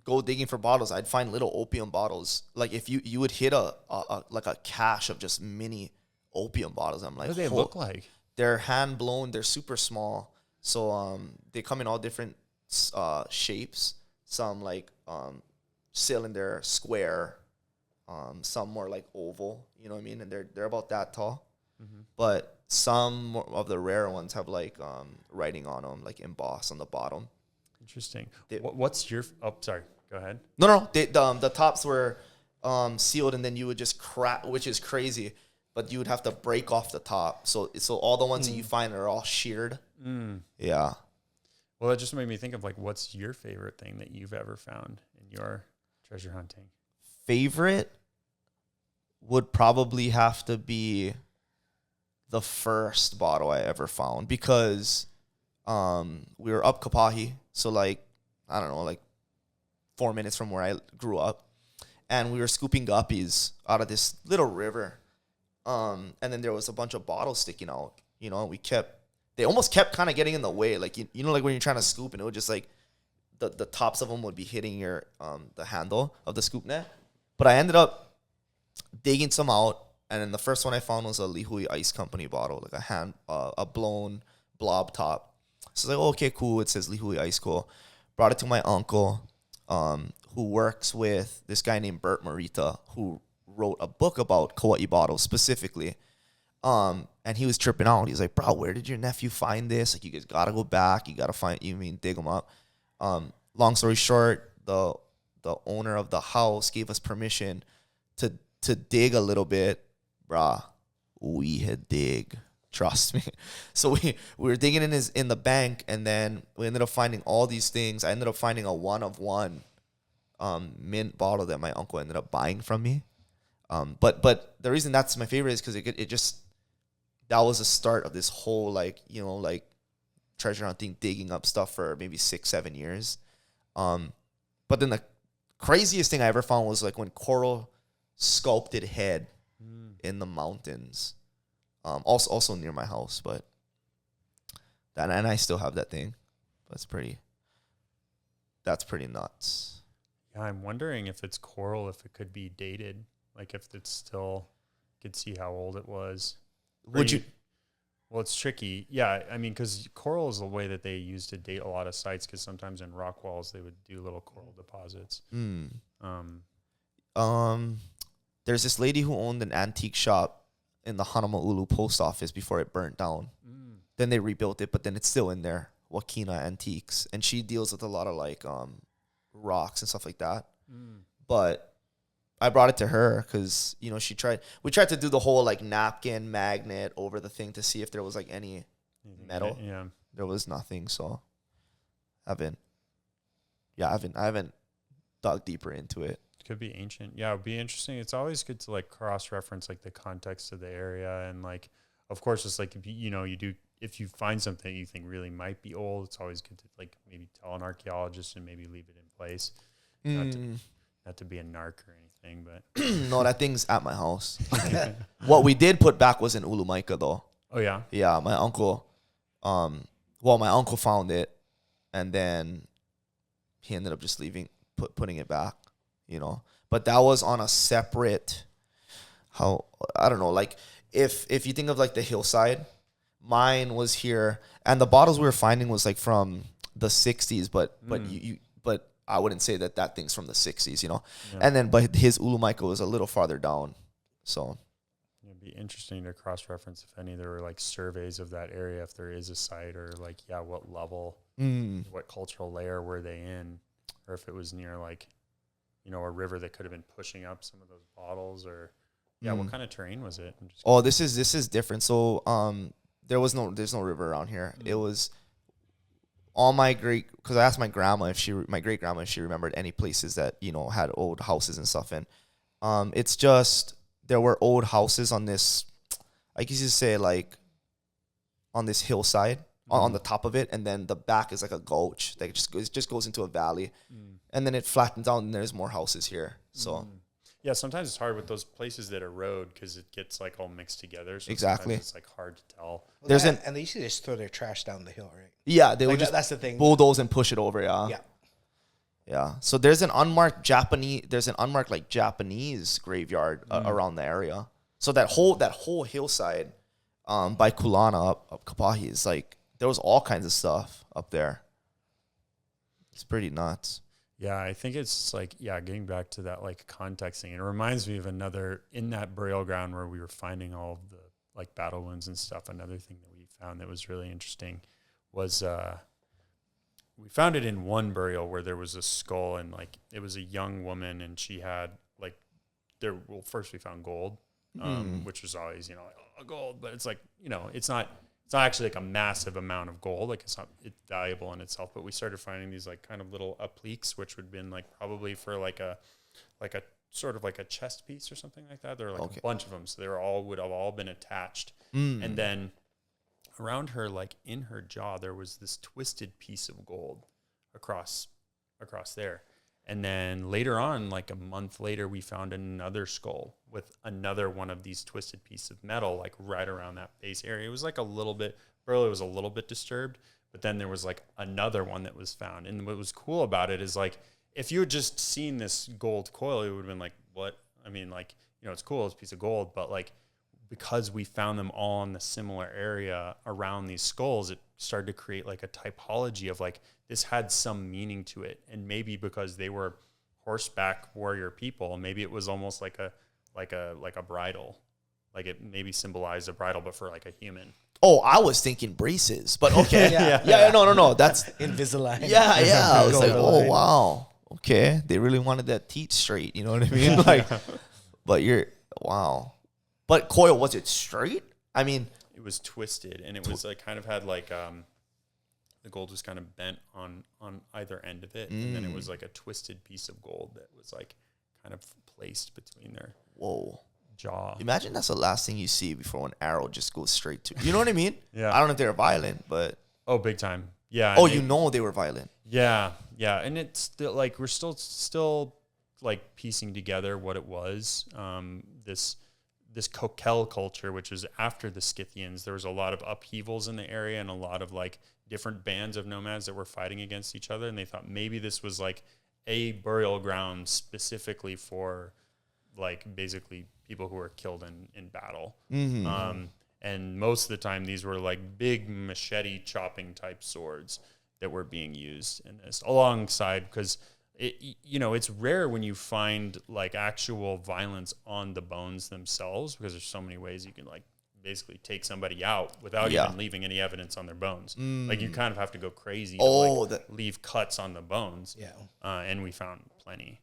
Speaker 1: go digging for bottles, I'd find little opium bottles. Like if you would hit a cache of just mini opium bottles. I'm like,
Speaker 3: what do they look like?
Speaker 1: They're hand blown. They're super small. So they come in all different shapes. Some like cylinder, square. Some more like oval. You know what I mean? And they're about that tall. But some of the rare ones have like writing on them, like embossed on the bottom.
Speaker 3: Interesting. What's your? Oh, sorry. Go ahead.
Speaker 1: No. The tops were sealed, and then you would just crack, which is crazy. But you would have to break off the top. So all the ones that you find are all sheared. Yeah.
Speaker 3: Well, that just made me think of like, what's your favorite thing that you've ever found in your treasure hunting?
Speaker 1: Favorite would probably have to be the first bottle I ever found, because we were up Kapahi, so like, I don't know, like 4 minutes from where I grew up, and we were scooping guppies out of this little river, and then there was a bunch of bottles sticking out, you know, and they almost kept kind of getting in the way, like, you know, like when you're trying to scoop and it would just like, the tops of them would be hitting your the handle of the scoop net. But I ended up digging some out, and then the first one I found was a Lihui Ice Company bottle, like a blown blob top. So I was like, oh, okay, cool. It says Lihui Ice, cool. Brought it to my uncle, who works with this guy named Bert Morita, who wrote a book about Kauai bottles specifically. And he was tripping out. He's like, bro, where did your nephew find this? Like, you guys gotta go back. You gotta dig them up. Long story short, the owner of the house gave us permission to dig a little bit. Brah, we had dig. Trust me. So we were digging in the bank, and then we ended up finding all these things. I ended up finding a one of one mint bottle that my uncle ended up buying from me. But the reason that's my favorite is because it just, that was the start of this whole, like, you know, like treasure hunting, digging up stuff for maybe 6-7 years. But then the craziest thing I ever found was like when coral sculpted head in the mountains, also near my house. But and I still have that thing. That's pretty nuts.
Speaker 3: Yeah, I'm wondering if it's coral, if it could be dated, like if it's still, could see how old it was.
Speaker 1: Would you?
Speaker 3: Well, it's tricky. Yeah, I mean, because coral is the way that they use to date a lot of sites, because sometimes in rock walls they would do little coral deposits.
Speaker 1: There's this lady who owned an antique shop in the Honolulu post office before it burnt down. Then they rebuilt it, but then it's still in there. Wakina Antiques, and she deals with a lot of like rocks and stuff like that. But I brought it to her because, you know, we tried to do the whole like napkin magnet over the thing to see if there was like any metal.
Speaker 3: Yeah.
Speaker 1: There was nothing. So I haven't dug deeper into it.
Speaker 3: Could be ancient. Yeah, it would be interesting. It's always good to like cross-reference like the context of the area, and like, of course, it's like if if you find something you think really might be old, it's always good to like maybe tell an archaeologist and maybe leave it in place. Not to be a narc or anything, but
Speaker 1: no, that thing's at my house. What we did put back was in Ulumaika though.
Speaker 3: Oh yeah,
Speaker 1: yeah. My uncle, my uncle found it, and then he ended up just putting it back. You know, but that was on a separate. I don't know. Like if you think of like the hillside, mine was here, and the bottles we were finding was like from the 60s, but I wouldn't say that thing's from the 60s, you know. Yeah. And then but his Ulumaika was a little farther down, so
Speaker 3: it'd be interesting to cross reference if any there were like surveys of that area, if there is a site, or like what level, what cultural layer were they in, or if it was near like, you know, a river that could have been pushing up some of those bottles, or what kind of terrain was it?
Speaker 1: This is different. So there's no river around here. It was all because I asked my great grandma if she remembered any places that, you know, had old houses and stuff. And it's just there were old houses on this, I guess you say like on this hillside on the top of it, and then the back is like a gulch that just goes into a valley, and then it flattens out, and there's more houses here. So
Speaker 3: yeah, sometimes it's hard with those places that erode because it gets like all mixed together. So
Speaker 1: exactly,
Speaker 3: it's like hard to tell.
Speaker 2: Well, and they used to just throw their trash down the hill, right?
Speaker 1: Yeah, they would just
Speaker 2: that's the thing,
Speaker 1: bulldoze and push it over. Yeah. So there's an unmarked Japanese graveyard around the area. So that whole hillside, by Kulana up Kapahi is like, there was all kinds of stuff up there. It's pretty nuts.
Speaker 3: Yeah, I think it's like, getting back to that like context thing. It reminds me of another, in that burial ground where we were finding all of the like battle wounds and stuff. Another thing that we found that was really interesting was we found it in one burial where there was a skull, and like it was a young woman, and she had like first we found gold, which was always, you know, like, gold, but it's like, you know, it's not actually like a massive amount of gold. Like it's valuable in itself, but we started finding these like kind of little appliques, which would have been like probably for like a sort of like a chest piece or something like that. There were like a bunch of them. So would have all been attached. And then around her, like in her jaw, there was this twisted piece of gold across there. And then later on, like a month later, we found another skull with another one of these twisted pieces of metal, like right around that base area. It was like Burley was a little bit disturbed, but then there was like another one that was found. And what was cool about it is like, if you had just seen this gold coil, it would have been like, what? I mean, like, you know, it's cool, it's a piece of gold, but like, because we found them all in the similar area around these skulls, it started to create like a typology of like, this had some meaning to it. And maybe because they were horseback warrior people, maybe it was almost like a bridle. Like it maybe symbolized a bridle, but for like a human.
Speaker 1: Oh, I was thinking braces, but okay. No. That's
Speaker 2: Invisalign.
Speaker 1: Yeah. I was like, oh, wow. Okay. They really wanted that teeth straight. You know what I mean? Like, but wow. But coil, was it straight? I mean,
Speaker 3: it was twisted, and it was like kind of had like the gold was kind of bent on either end of it, and then it was like a twisted piece of gold that was like kind of placed between their jaw.
Speaker 1: Imagine that's the last thing you see before an arrow just goes straight to. You know what I mean?
Speaker 3: Yeah.
Speaker 1: I don't know if they're violent, but
Speaker 3: big time. Yeah.
Speaker 1: Oh, they were violent.
Speaker 3: Yeah, and it's still like we're still like piecing together what it was. This Coquel culture, which was after the Scythians, there was a lot of upheavals in the area and a lot of like different bands of nomads that were fighting against each other. And they thought maybe this was like a burial ground specifically for like basically people who were killed in battle. And most of the time these were like big machete chopping type swords that were being used in this alongside, because it's rare when you find like actual violence on the bones themselves, because there's so many ways you can like basically take somebody out without even leaving any evidence on their bones. Like you kind of have to go crazy to leave cuts on the bones. And we found plenty.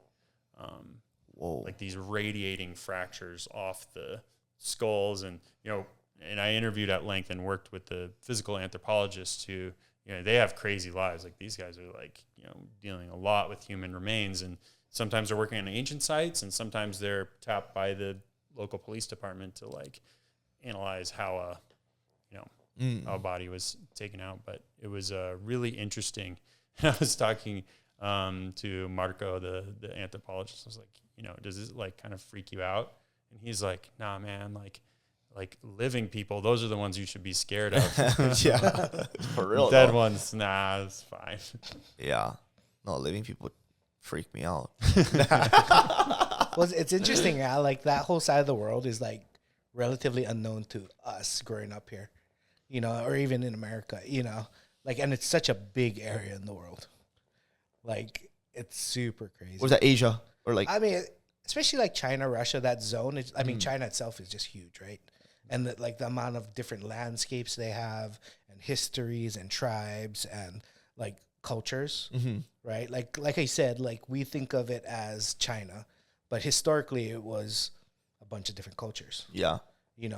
Speaker 1: Whoa.
Speaker 3: like these radiating fractures off the skulls. And, and I interviewed at length and worked with the physical anthropologists who, they have crazy lives. Like these guys are like, dealing a lot with human remains, and sometimes they're working on ancient sites, and sometimes they're tapped by the local police department to like analyze how a body was taken out. But it was really interesting. And I was talking to Marco, the anthropologist. I was like, does this like kind of freak you out? And he's like, nah, man, like living people, those are the ones you should be scared of.
Speaker 1: Yeah, for real.
Speaker 3: Dead ones, nah, it's fine.
Speaker 1: Yeah, no, living people freak me out.
Speaker 2: Well, it's interesting, yeah. Like that whole side of the world is like relatively unknown to us growing up here, or even in America, like, and it's such a big area in the world. Like it's super crazy.
Speaker 1: Was that Asia or like?
Speaker 2: I mean, especially like China, Russia, that zone. I mean, China itself is just huge, right? And the amount of different landscapes they have, and histories, and tribes, and like cultures, right? Like I said, like we think of it as China, but historically it was a bunch of different cultures.
Speaker 1: Yeah,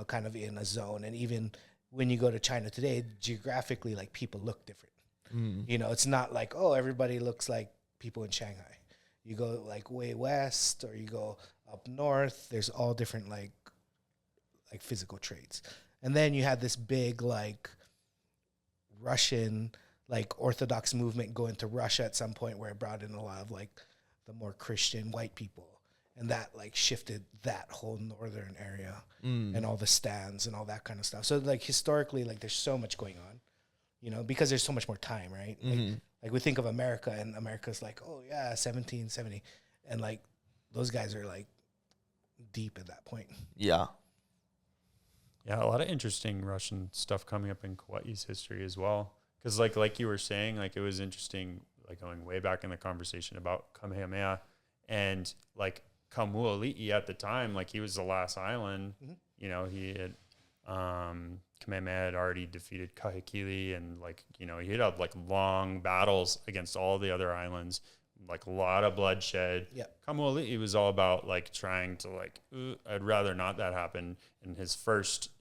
Speaker 2: kind of in a zone. And even when you go to China today, geographically, like people look different. It's not like, oh, everybody looks like people in Shanghai. You go like way west, or you go up north. There's all different like physical traits. And then you had this big like Russian like Orthodox movement go into Russia at some point, where it brought in a lot of like the more Christian white people, and that like shifted that whole northern area and all the stands and all that kind of stuff. So like historically, like there's so much going on, because there's so much more time, right? Like we think of America, and America's like, oh yeah, 1770, and like those guys are like deep at that point.
Speaker 1: Yeah,
Speaker 3: a lot of interesting Russian stuff coming up in Kauai's history as well. Because like you were saying, like it was interesting, like going way back in the conversation about Kamehameha, and like Kauai'i at the time, like he was the last island. He had Kamehameha had already defeated Kahekili, and like he had like long battles against all the other islands, like a lot of bloodshed.
Speaker 2: Yeah,
Speaker 3: Kauai'i was all about like trying to like I'd rather not that happen. In his first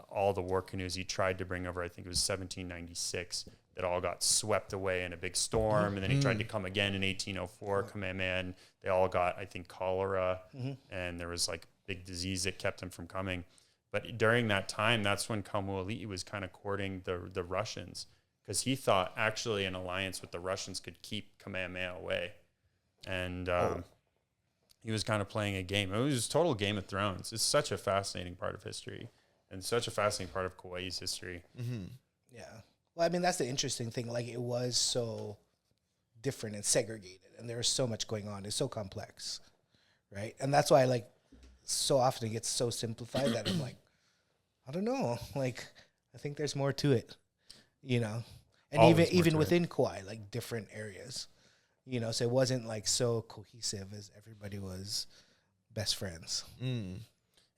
Speaker 3: all the war canoes he tried to bring over, I think it was 1796, that all got swept away in a big storm. And then he tried to come again in 1804, Kamehameha, and they all got, I think, cholera. And there was like big disease that kept them from coming. But during that time, that's when Kauai'i was kind of courting the Russians, because he thought actually an alliance with the Russians could keep Kamehameha away. And he was kind of playing a game. It was total Game of Thrones. It's such a fascinating part of history, and such a fascinating part of Kauai's history.
Speaker 2: Yeah. Well, I mean, that's the interesting thing. Like, it was so different and segregated, and there was so much going on. It's so complex, right? And that's why, like, so often it gets so simplified that I'm like, I don't know. Like, I think there's more to it, And even within Kauai, like, different areas. So it wasn't like so cohesive as everybody was best friends.
Speaker 3: And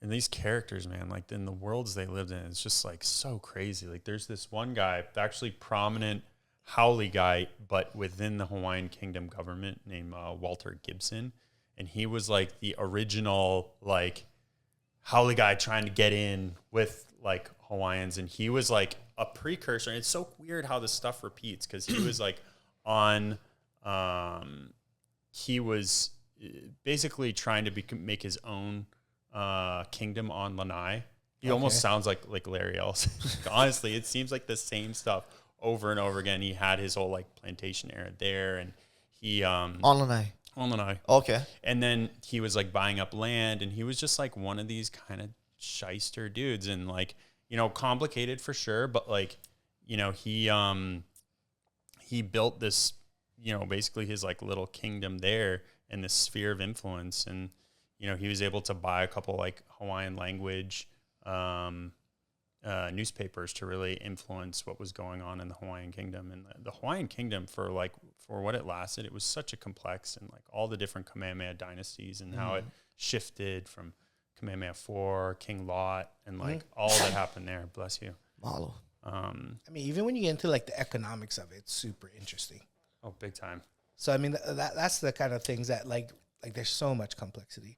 Speaker 3: these characters, man, like in the worlds they lived in, it's just like so crazy. Like there's this one guy, actually prominent Howley guy, but within the Hawaiian Kingdom government, named Walter Gibson. And he was like the original like Howley guy trying to get in with like Hawaiians. And he was like a precursor. And it's so weird how this stuff repeats, because he was like on... he was basically trying to make his own kingdom on Lanai. He almost sounds like Larry Ellison. Honestly, it seems like the same stuff over and over again. He had his whole like plantation era there, and he
Speaker 1: on Lanai. Okay.
Speaker 3: And then he was like buying up land, and he was just like one of these kind of shyster dudes, and like complicated for sure, but like he built this. Basically his like little kingdom there in this sphere of influence. And, he was able to buy a couple like Hawaiian language newspapers to really influence what was going on in the Hawaiian kingdom. And the Hawaiian kingdom, for what it lasted, it was such a complex, and like all the different Kamehameha dynasties, and how it shifted from Kamehameha IV, King Lot, and like all that happened there. Bless you.
Speaker 1: Mahalo.
Speaker 2: I mean, even when you get into like the economics of it, it's super interesting.
Speaker 3: Oh, big time.
Speaker 2: So, I mean, that's the kind of things that, like, like there's so much complexity.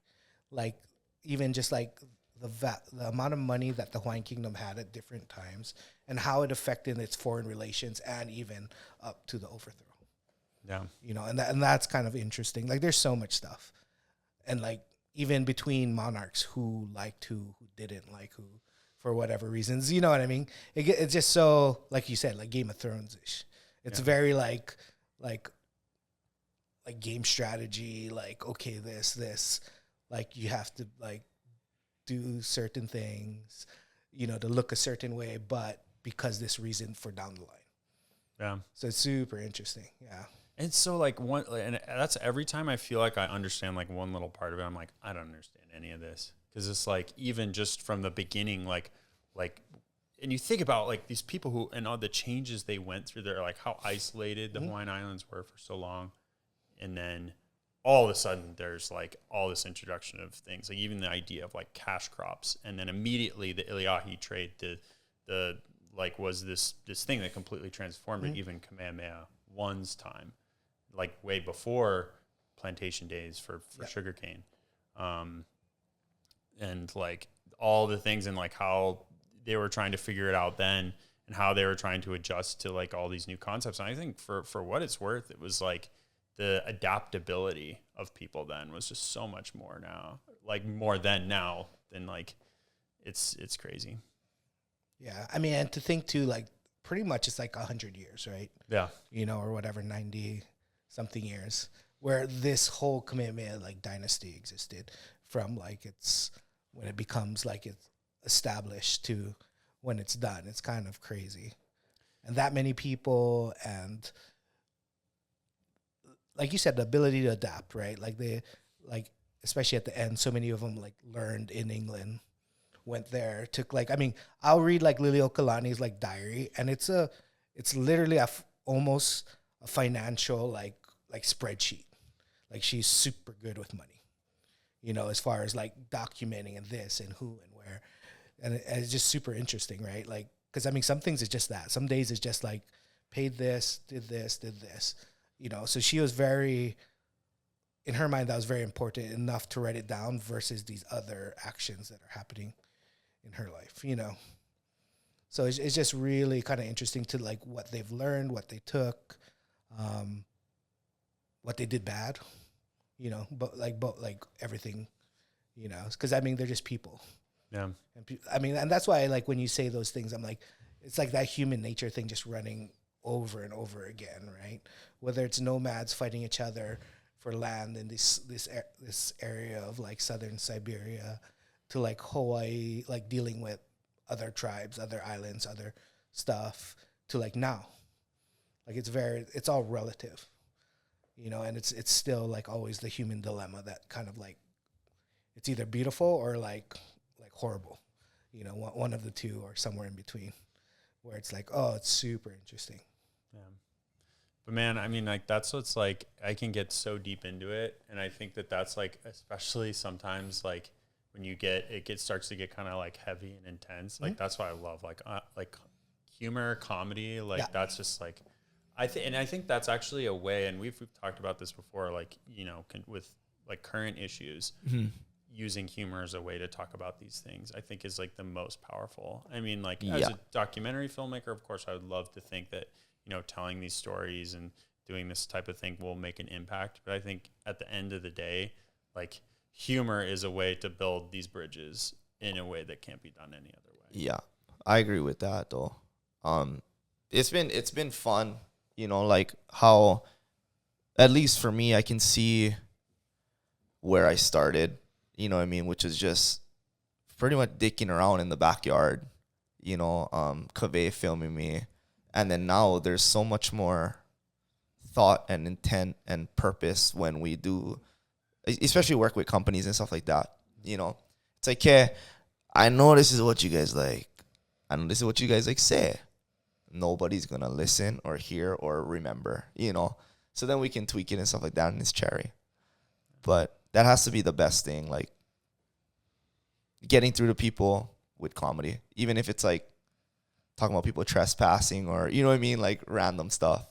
Speaker 2: Like even just like the amount of money that the Hawaiian Kingdom had at different times and how it affected its foreign relations and even up to the overthrow.
Speaker 3: Yeah.
Speaker 2: You know, and that's kind of interesting. Like there's so much stuff. And like even between monarchs who liked who didn't like who for whatever reasons, you know what I mean? It's just so, like you said, like Game of Thrones-ish. It's very like game strategy, like, okay, this, like you have to like do certain things, you know, to look a certain way, but because this reason for down the line.
Speaker 3: Yeah.
Speaker 2: So it's super interesting. Yeah.
Speaker 3: And so like and that's every time I feel like I understand like one little part of it, I'm like, I don't understand any of this. Cause it's like, even just from the beginning, like, and you think about like these people who, and all the changes they went through there, like how isolated the Hawaiian Islands were for so long. And then all of a sudden there's like all this introduction of things, like even the idea of like cash crops. And then immediately the Iliahi trade, the like was this thing that completely transformed it, even Kamehameha I's time, like way before plantation days for sugarcane. And like all the things and like how they were trying to figure it out then and how they were trying to adjust to like all these new concepts. And I think for what it's worth, it was like the adaptability of people then was just so much more now, like more than now than like, it's crazy.
Speaker 2: Yeah. I mean, and to think too, like pretty much it's like 100 years, right?
Speaker 3: Yeah.
Speaker 2: You know, or whatever, 90 something years where this whole Kamehameha like dynasty existed from like it's when it becomes like it's established to when it's done. It's kind of crazy. And that many people, and like you said, the ability to adapt, right? Like they, like, especially at the end, so many of them like learned in England, went there, took like, I mean, I'll read like Liliuokalani's like diary, and it's literally almost a financial like spreadsheet. Like she's super good with money, you know, as far as like documenting and this and who and where. And it's just super interesting, right? Like, because I mean, some things is just that. Some days it's just like paid this, did this, you know. So she was very, in her mind, that was very important enough to write it down versus these other actions that are happening in her life, you know. So it's just really kind of interesting to like what they've learned, what they took, what they did bad, you know, but like everything, you know, because I mean, they're just people.
Speaker 3: Yeah.
Speaker 2: And I mean, and that's why like when you say those things, I'm like, it's like that human nature thing just running over and over again, right? Whether it's nomads fighting each other for land in this area of like southern Siberia, to like Hawaii, like dealing with other tribes, other islands, other stuff, to like now, like it's all relative, you know, and it's still like always the human dilemma that kind of like it's either beautiful or like horrible, you know, one of the two or somewhere in between, where it's like, oh, it's super interesting.
Speaker 3: Yeah. But man, I mean, like that's what's like, I can get so deep into it. And I think that's like, especially sometimes like when you starts to get kind of like heavy and intense. Like that's why I love like humor, comedy. Like that's just like, I think that's actually a way, and we've talked about this before, like, you know, with like current issues, using humor as a way to talk about these things, I think is like the most powerful. I mean, like as a documentary filmmaker, of course, I would love to think that, you know, telling these stories and doing this type of thing will make an impact. But I think at the end of the day, like humor is a way to build these bridges in a way that can't be done any other way.
Speaker 1: Yeah, I agree with that though. It's been fun, you know, like how, at least for me, I can see where I started, you know what I mean, which is just pretty much dicking around in the backyard, you know, Kaveh filming me. And then now there's so much more thought and intent and purpose when we do, especially work with companies and stuff like that. You know, it's like, hey, I know this is what you guys like. I know this is what you guys like say. Nobody's going to listen or hear or remember, you know. So then we can tweak it and stuff like that, and it's cherry. But that has to be the best thing, like getting through to people with comedy, even if it's like talking about people trespassing or, you know what I mean, like random stuff.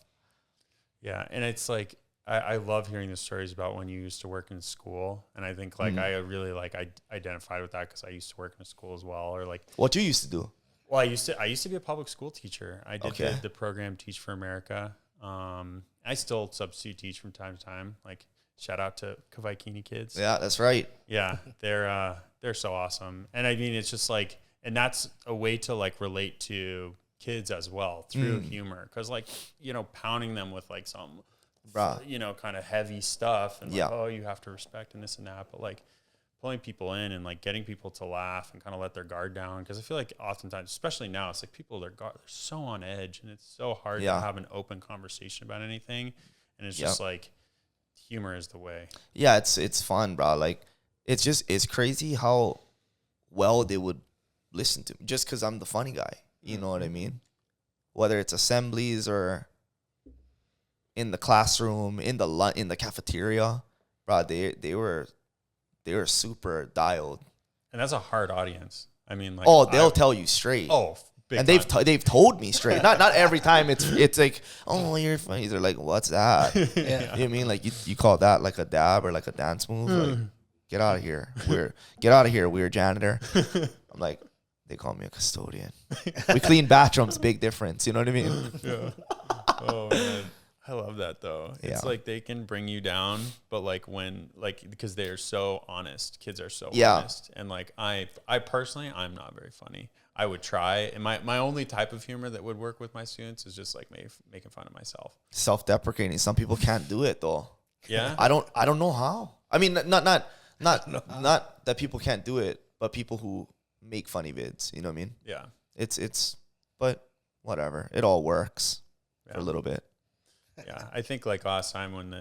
Speaker 3: Yeah, and it's like I love hearing the stories about when you used to work in school. And I think like I really like I identified with that because I used to work in a school as well. Or like
Speaker 1: What you used to do?
Speaker 3: well, I used to be a public school teacher. I did
Speaker 1: Okay.
Speaker 3: the program Teach for America. I still substitute teach from time to time. Like shout out to Kavaikini kids.
Speaker 1: Yeah, that's right.
Speaker 3: Yeah, they're so awesome. And I mean, it's just like, and that's a way to like relate to kids as well through humor. Cause like, you know, pounding them with like some, you know, kind of heavy stuff and like, oh, you have to respect and this and that. But like pulling people in and like getting people to laugh and kind of let their guard down. Cause I feel like oftentimes, especially now, it's like people, they're so on edge and it's so hard to have an open conversation about anything. And it's just like, humor is the way.
Speaker 1: Yeah, it's fun, bro. Like it's crazy how well they would listen to me just because I'm the funny guy. You know what I mean? Whether it's assemblies or in the classroom, in the cafeteria, bro. They were super dialed.
Speaker 3: And that's a hard audience. I mean, like
Speaker 1: they'll tell you straight.
Speaker 3: And
Speaker 1: they've told me straight. Not every time. It's like, oh, you're funny. They're like, what's that? You know what I mean? Like you call that like a dab or like a dance move? Like, get out of here. Weird janitor. I'm like, they call me a custodian. We clean bathrooms. Big difference. You know what I mean?
Speaker 3: Yeah. Oh man, I love that though. It's like they can bring you down, but like when because they are so honest. Kids are so honest, and like I personally, I'm not very funny. I would try, and my only type of humor that would work with my students is just like making fun of myself.
Speaker 1: Self-deprecating. Some people can't do it though.
Speaker 3: Yeah.
Speaker 1: I don't know how. I mean, not that people can't do it, but people who make funny vids. You know what I mean?
Speaker 3: Yeah.
Speaker 1: But whatever. It all works for a little bit.
Speaker 3: Yeah, I think like last time when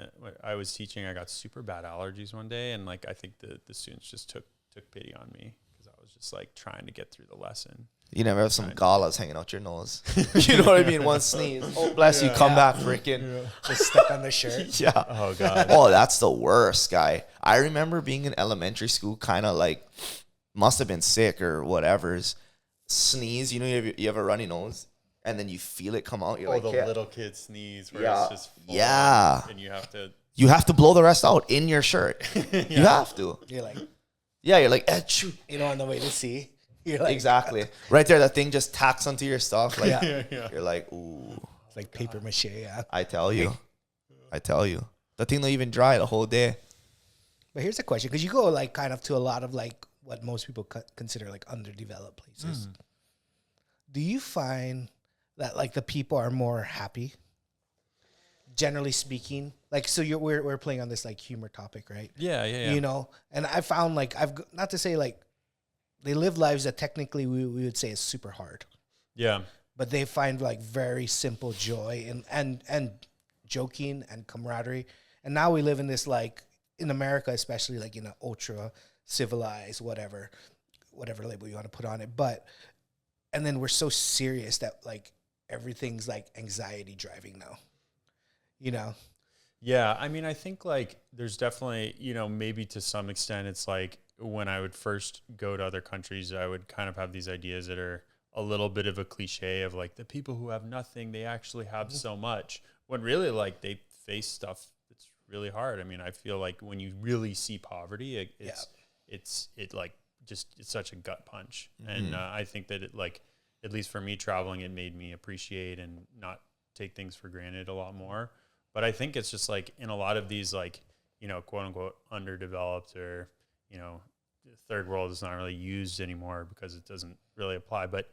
Speaker 3: I was teaching, I got super bad allergies one day, and like I think the students just took pity on me because I was just like trying to get through the lesson.
Speaker 1: You never have some galas hanging out your nose. You know what I mean? One sneeze. Oh, bless you. Come back, freaking.
Speaker 2: Just stuck on the shirt.
Speaker 1: Yeah.
Speaker 3: Oh god.
Speaker 1: Oh, that's the worst, guy. I remember being in elementary school, kind of like must have been sick or whatever's. Sneeze. You know, you have a runny nose. And then you feel it come out. You're like,
Speaker 3: the little kid sneeze where it's just full and you have to
Speaker 1: blow the rest out in your shirt. You have to.
Speaker 2: You're like,
Speaker 1: you're like, achoo.
Speaker 2: You know, on the way to see. You're like,
Speaker 1: exactly. Right there, that thing just tacks onto your stuff. Like, you're like, ooh.
Speaker 2: It's like paper mache. Yeah.
Speaker 1: I tell you. The thing don't even dry the whole day.
Speaker 2: But here's a question, because you go like kind of to a lot of like what most people consider like underdeveloped places. Do you find that like the people are more happy, generally speaking? Like, so we're playing on this like humor topic, right?
Speaker 3: Yeah.
Speaker 2: You know, and I found like not to say like they live lives that technically we would say is super hard.
Speaker 3: Yeah.
Speaker 2: But they find like very simple joy and joking and camaraderie. And now we live in this like in America, especially like in an ultra civilized whatever label you want to put on it, and then we're so serious that like everything's like anxiety driving now, you know?
Speaker 3: Yeah. I mean, I think like there's definitely, you know, maybe to some extent it's like when I would first go to other countries, I would kind of have these ideas that are a little bit of a cliche of like the people who have nothing, they actually have so much, when really like they face stuff that's really hard. I mean, I feel like when you really see poverty, it's such a gut punch. And I think that it like, at least for me traveling, it made me appreciate and not take things for granted a lot more. But I think it's just like in a lot of these like, you know, quote unquote underdeveloped or, you know, third world is not really used anymore because it doesn't really apply. But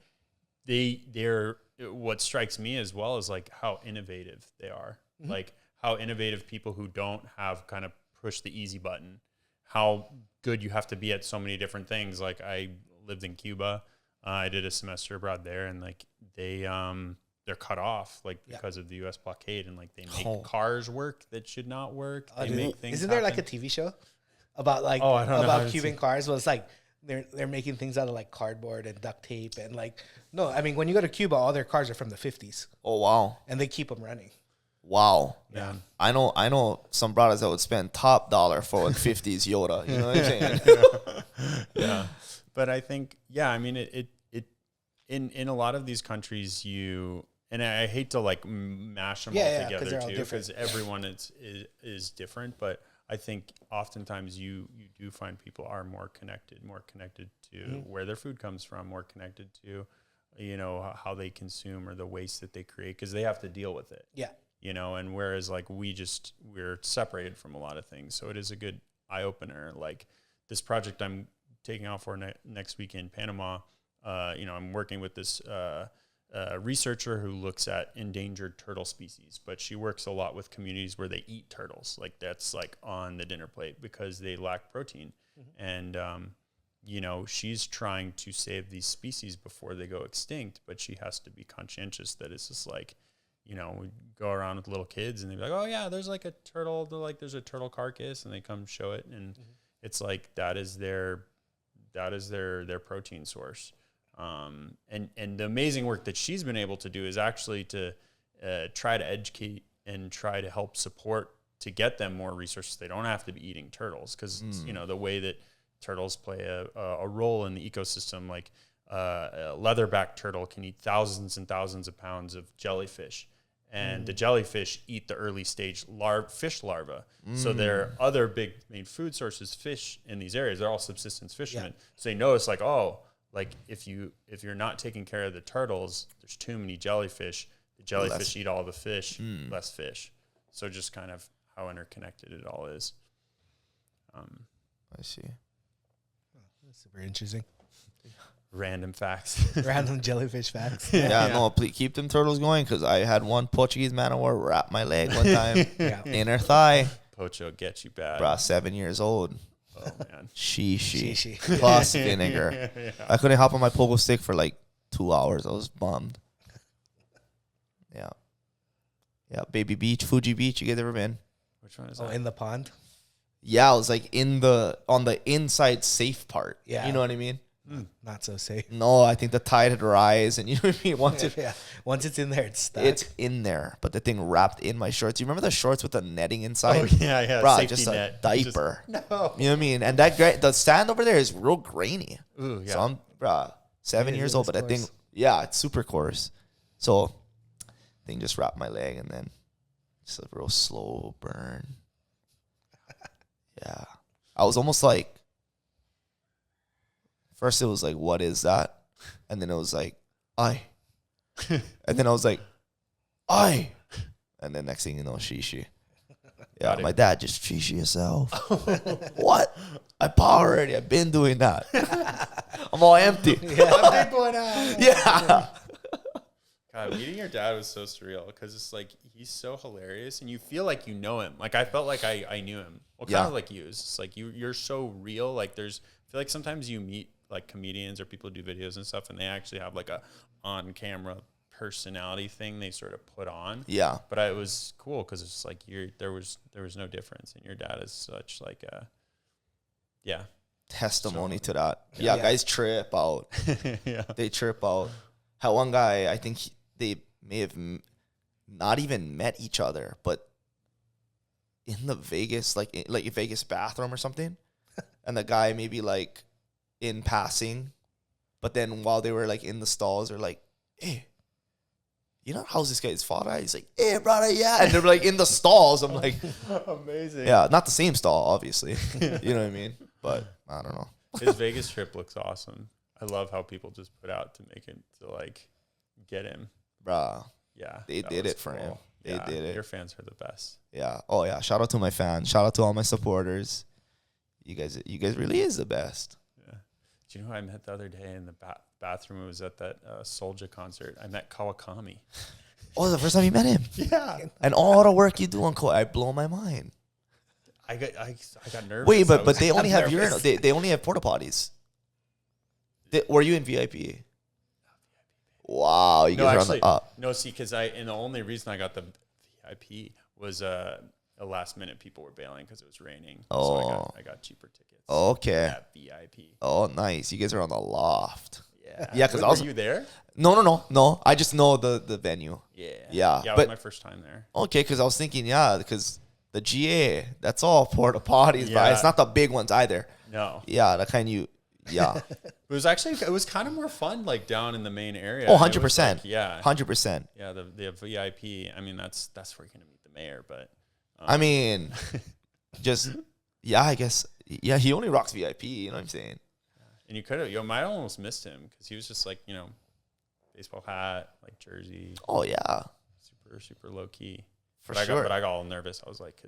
Speaker 3: they're what strikes me as well is like how innovative they are. Like how innovative people who don't have kind of push the easy button, how good you have to be at so many different things. Like I lived in Cuba. I did a semester abroad there, and like they're cut off like because of the U.S. blockade, and like they make cars work that should not work. They make things.
Speaker 2: Isn't there like a TV show about like about Cuban cars? Well, it's like they're making things out of like cardboard and duct tape and like no, I mean when you go to Cuba, all their cars are from the 50s.
Speaker 1: Oh wow!
Speaker 2: And they keep them running.
Speaker 1: Wow.
Speaker 3: Yeah.
Speaker 1: I know some brothers that would spend top dollar for a 50s Yoda. You know what I'm saying?
Speaker 3: Yeah. But I think, I mean, it in a lot of these countries, and I hate to like mash them
Speaker 2: Yeah,
Speaker 3: all
Speaker 2: yeah, 'cause
Speaker 3: together
Speaker 2: they're all
Speaker 3: too,
Speaker 2: different.
Speaker 3: because everyone is different. But I think oftentimes you do find people are more connected to where their food comes from, more connected to, you know, how they consume or the waste that they create, because they have to deal with it.
Speaker 2: Yeah.
Speaker 3: You know, and whereas like we're separated from a lot of things. So it is a good eye opener. Like this project I'm taking off for next week in Panama, you know, I'm working with this researcher who looks at endangered turtle species, but she works a lot with communities where they eat turtles. Like that's like on the dinner plate because they lack protein. And, you know, she's trying to save these species before they go extinct, but she has to be conscientious that it's just like, you know, we go around with little kids and they're like, oh yeah, there's like a turtle, there's a turtle carcass, and they come show it. And it's like, that is their protein source. And the amazing work that she's been able to do is actually to try to educate and try to help support to get them more resources. They don't have to be eating turtles, because you know, the way that turtles play a role in the ecosystem, like a leatherback turtle can eat thousands and thousands of pounds of jellyfish, and the jellyfish eat the early stage fish larvae. So their other big main food sources, fish in these areas, they're all subsistence fishermen. So they notice like, oh, like if you're not taking care of the turtles, there's too many jellyfish. The jellyfish eat all the fish, less fish. So just kind of how interconnected it all is.
Speaker 1: I see.
Speaker 2: That's super interesting.
Speaker 3: Random facts.
Speaker 2: Random jellyfish facts.
Speaker 1: Yeah, no, please keep them turtles going, because I had one Portuguese man of war wrap my leg one time, inner thigh.
Speaker 3: Pocho get you bad.
Speaker 1: Bruh, 7 years old.
Speaker 3: Oh man.
Speaker 1: She. Plus vinegar. I couldn't hop on my pogo stick for like 2 hours. I was bummed. Yeah. Yeah, Baby Beach, Fuji Beach. You guys ever been?
Speaker 3: Which one is
Speaker 2: Oh,
Speaker 3: that?
Speaker 2: in the pond?
Speaker 1: Yeah, I was like on the inside safe part.
Speaker 2: Yeah.
Speaker 1: You know what I mean?
Speaker 2: Not so safe.
Speaker 1: No, I think the tide had rise, and you know what I mean?
Speaker 2: Once it's in there, it's stuck.
Speaker 1: It's in there, but the thing wrapped in my shorts. You remember the shorts with the netting inside?
Speaker 3: Oh yeah.
Speaker 1: Bro,
Speaker 3: Safety
Speaker 1: just
Speaker 3: net.
Speaker 1: a diaper.
Speaker 2: No.
Speaker 1: You know what I mean? And the sand over there is real grainy.
Speaker 3: Ooh, yeah.
Speaker 1: So I'm 7
Speaker 2: It
Speaker 1: years
Speaker 2: is
Speaker 1: old, but that thing,
Speaker 2: coarse.
Speaker 1: yeah, it's super coarse. So thing just wrapped my leg, and then just a real slow burn. Yeah. I was almost like, first it was like, what is that? And then it was like, I. And then I was like, I. And then next thing you know, she. Yeah, my dad just she yourself. What? I power already. I've been doing that. I'm all empty.
Speaker 2: Yeah.
Speaker 3: Big boy now.
Speaker 1: Yeah.
Speaker 3: God, meeting your dad was so surreal, because it's like he's so hilarious, and you feel like you know him. Like I felt like I knew him. Well, kind of like you. It's just like you're so real. Like I feel like sometimes you meet like comedians or people who do videos and stuff, and they actually have like a on camera personality thing they sort of put on.
Speaker 1: Yeah.
Speaker 3: But it was cool because it's like there was no difference, and your dad is such like a
Speaker 1: testimony to that. Yeah, guys trip out.
Speaker 3: yeah.
Speaker 1: They trip out. How one guy, I think they may have not even met each other, but in the Vegas, like a Vegas bathroom or something, and the guy maybe like in passing, but then while they were like in the stalls, they're like, hey, you know Howsdisguy's father? He's like, hey, brother, yeah. And they're like in the stalls. I'm like,
Speaker 3: amazing.
Speaker 1: yeah, not the same stall, obviously. You know what I mean? But I don't know.
Speaker 3: His Vegas trip looks awesome. I love how people just put out to make it to like get him.
Speaker 1: Bruh.
Speaker 3: Yeah.
Speaker 1: They did it for him. They did it.
Speaker 3: Your fans are the best.
Speaker 1: Yeah. Oh, yeah. Shout out to my fans. Shout out to all my supporters. You guys really is the best.
Speaker 3: Yeah. Do you know who I met the other day in the bathroom? It was at that Soulja concert. I met Kawakami.
Speaker 1: Oh, the first time you met him?
Speaker 3: Yeah.
Speaker 1: And all the work you do on I blow my mind.
Speaker 3: I got nervous.
Speaker 1: Wait, but they only have urinal. They only have porta potties. Were you in VIP? Wow, you guys are on the up.
Speaker 3: No, see, because and the only reason I got the VIP was a last minute people were bailing because it was raining.
Speaker 1: Oh.
Speaker 3: So I got cheaper tickets.
Speaker 1: Okay.
Speaker 3: At VIP.
Speaker 1: Oh, nice. You guys are on the loft.
Speaker 3: Yeah.
Speaker 1: Yeah, because
Speaker 3: Were you there?
Speaker 1: No. I just know the venue.
Speaker 3: Yeah.
Speaker 1: Yeah,
Speaker 3: Yeah, it
Speaker 1: but-
Speaker 3: was my first time there.
Speaker 1: Okay, because I was thinking, because the GA, that's all porta potties, but
Speaker 3: Yeah.
Speaker 1: it's not the big ones either.
Speaker 3: No.
Speaker 1: Yeah, the kind yeah.
Speaker 3: it was kind of more fun, like down in the main area.
Speaker 1: Oh, 100%.
Speaker 3: Like, yeah.
Speaker 1: 100%.
Speaker 3: Yeah. The VIP. I mean, that's where you're going to meet the mayor, but.
Speaker 1: I mean, just, yeah, I guess. Yeah, he only rocks VIP. You know what I'm saying?
Speaker 3: And you might almost missed him because he was just like, baseball hat, like jersey.
Speaker 1: Oh, yeah.
Speaker 3: Super, super low key.
Speaker 1: But
Speaker 3: I got all nervous. I was like,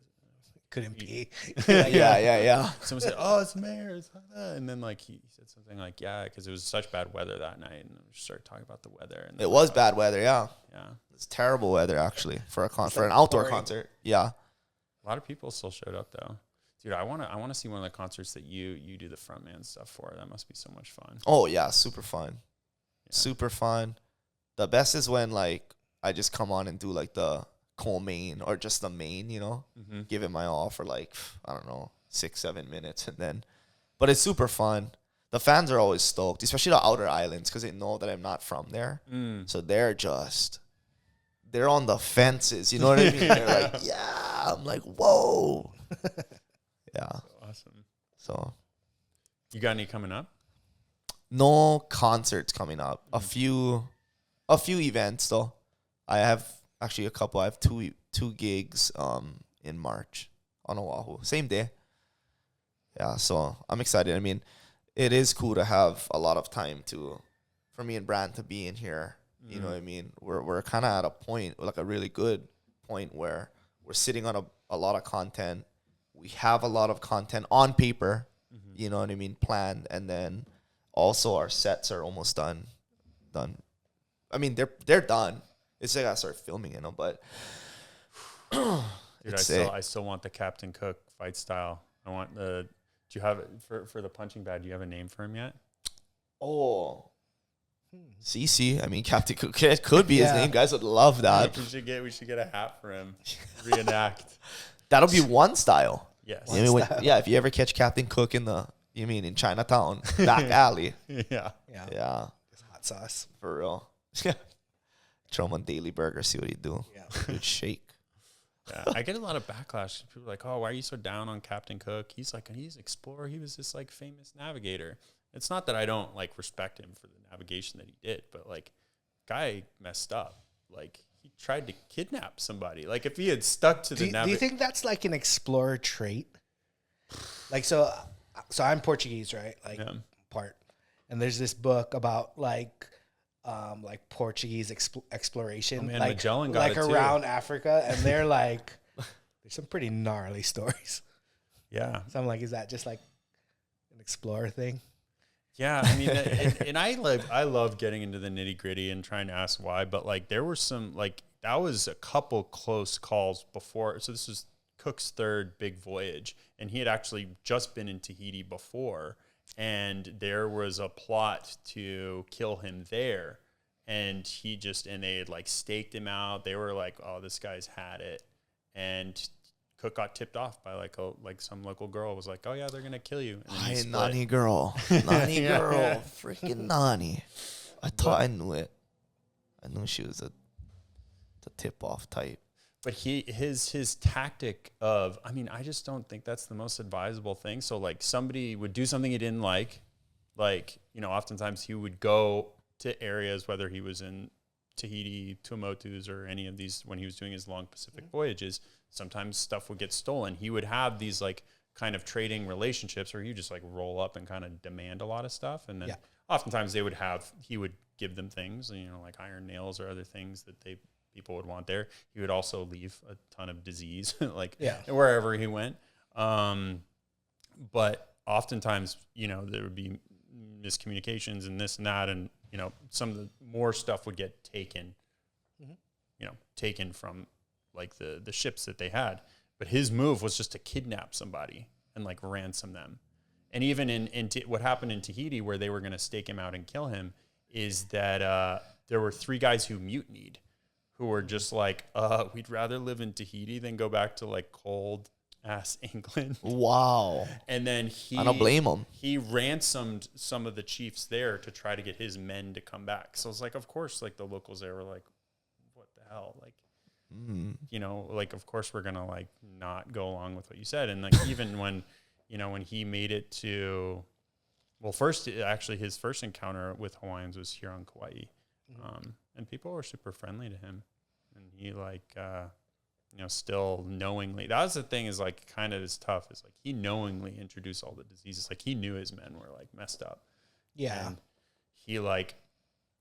Speaker 2: Couldn't be.
Speaker 1: Yeah.
Speaker 3: Someone said, "Oh, it's the mayor," it's like that. And then like he said something like, "Yeah," because it was such bad weather that night, and we started talking about the weather. And
Speaker 1: it was bad weather. Yeah.
Speaker 3: Yeah.
Speaker 1: It's terrible weather actually for an outdoor concert. Yeah.
Speaker 3: A lot of people still showed up though. Dude, I wanna see one of the concerts that you do the frontman stuff for. That must be so much fun.
Speaker 1: Oh yeah, super fun.
Speaker 3: Yeah.
Speaker 1: Super fun. The best is when like I just come on and do like the co-main or just the main,
Speaker 3: Mm-hmm.
Speaker 1: give it my all for like, I don't know, 6-7 minutes, and then, but it's super fun. The fans are always stoked, especially the outer islands, because they know that I'm not from there. So they're on the fences, you know what I mean? They're like, yeah. I'm like, whoa. Yeah.
Speaker 3: Awesome.
Speaker 1: So
Speaker 3: you got any coming up?
Speaker 1: no concerts coming up. A few events though. I have actually a couple. I have two gigs in March on Oahu, same day. Yeah, so I'm excited. I mean, it is cool to have a lot of time for me and Brand to be in here. You know what I mean? We're kind of at a point, like a really good point, where we're sitting on a lot of content. We have a lot of content on paper, you know what I mean, planned, and then also our sets are almost done. I mean, they're done. It's like I gotta start filming, but
Speaker 3: dude, I still want the Captain Cook fight style. I want the. Do you have it for the punching bag? Do you have a name for him yet?
Speaker 1: Oh, CC. I mean, Captain Cook could be his name. Guys would love that.
Speaker 3: We should get a hat for him. Reenact.
Speaker 1: That'll be one style.
Speaker 3: Yes.
Speaker 1: If you ever catch Captain Cook in Chinatown, back alley.
Speaker 3: Yeah.
Speaker 2: It's hot sauce.
Speaker 1: For real. Throw him on Daily Burger, see what he do.
Speaker 2: Yeah.
Speaker 1: Good shake.
Speaker 3: Yeah, I get a lot of backlash. People are like, "Oh, why are you so down on Captain Cook? He's an explorer. He was this like famous navigator." It's not that I don't like respect him for the navigation that he did, but like, guy messed up. Like, he tried to kidnap somebody. Like, if he had stuck to the
Speaker 2: do you think that's like an explorer trait? Like, so I'm Portuguese, right? Like, part. And there's this book about like Portuguese exploration,
Speaker 3: man,
Speaker 2: like
Speaker 3: Magellan got it too.
Speaker 2: around Africa, and they're like, there's some pretty gnarly stories.
Speaker 3: Yeah.
Speaker 2: So I'm like, is that just like an explorer thing?
Speaker 3: Yeah, I mean, and I love getting into the nitty gritty and trying to ask why, but like there were some that was a couple close calls before. So this was Cook's third big voyage, and he had actually just been in Tahiti before, and there was a plot to kill him there, and they had like staked him out. They were like, "Oh, this guy's had it," and Cook got tipped off by some local girl was like, "Oh yeah, they're gonna kill you."
Speaker 1: Hi, Nani girl, freaking Nani. I thought I knew it. I knew she was the tip off type.
Speaker 3: But his tactic of, I mean, I just don't think that's the most advisable thing. So like somebody would do something he didn't like, oftentimes he would go to areas, whether he was in Tahiti, Tuamotus, or any of these when he was doing his long Pacific voyages. Sometimes stuff would get stolen. He would have these like kind of trading relationships where you just like roll up and kind of demand a lot of stuff. And then oftentimes he would give them things, like iron nails or other things that people would want there. He would also leave a ton of disease, wherever he went. But oftentimes, there would be miscommunications and this and that. And, some of the more stuff would get taken, taken from like the ships that they had. But his move was just to kidnap somebody and like ransom them. And even in what happened in Tahiti, where they were going to stake him out and kill him, is that there were 3 guys who mutinied, who were just like, we'd rather live in Tahiti than go back to like cold ass England.
Speaker 1: Wow.
Speaker 3: And then
Speaker 1: I don't blame him.
Speaker 3: He ransomed some of the chiefs there to try to get his men to come back. So it's like, of course, like the locals there were like, what the hell? Like, of course we're going to like not go along with what you said. And like, even when, when he made it to well, first, actually, his first encounter with Hawaiians was here on Kauai. And people were super friendly to him. And he still knowingly, that was the thing is like kind of is tough. Is like he knowingly introduced all the diseases. Like he knew his men were like messed up.
Speaker 2: Yeah.
Speaker 3: And he like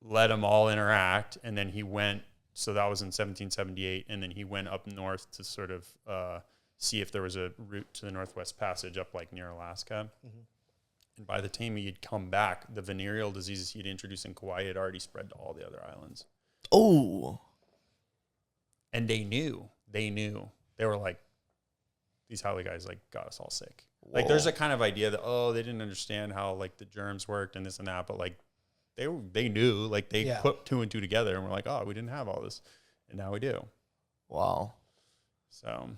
Speaker 3: let them all interact. And then he went, so that was in 1778. And then he went up north to sort of see if there was a route to the Northwest Passage up like near Alaska. And by the time he had come back, the venereal diseases he'd introduced in Kauai had already spread to all the other islands.
Speaker 1: Oh.
Speaker 3: And they knew. They were like, these Howley guys like got us all sick.
Speaker 1: Whoa.
Speaker 3: Like there's a kind of idea that, they didn't understand how like the germs worked and this and that, but like they knew, like they put 2 and 2 together and were like, we didn't have all this. And now we do.
Speaker 1: Wow.
Speaker 3: So.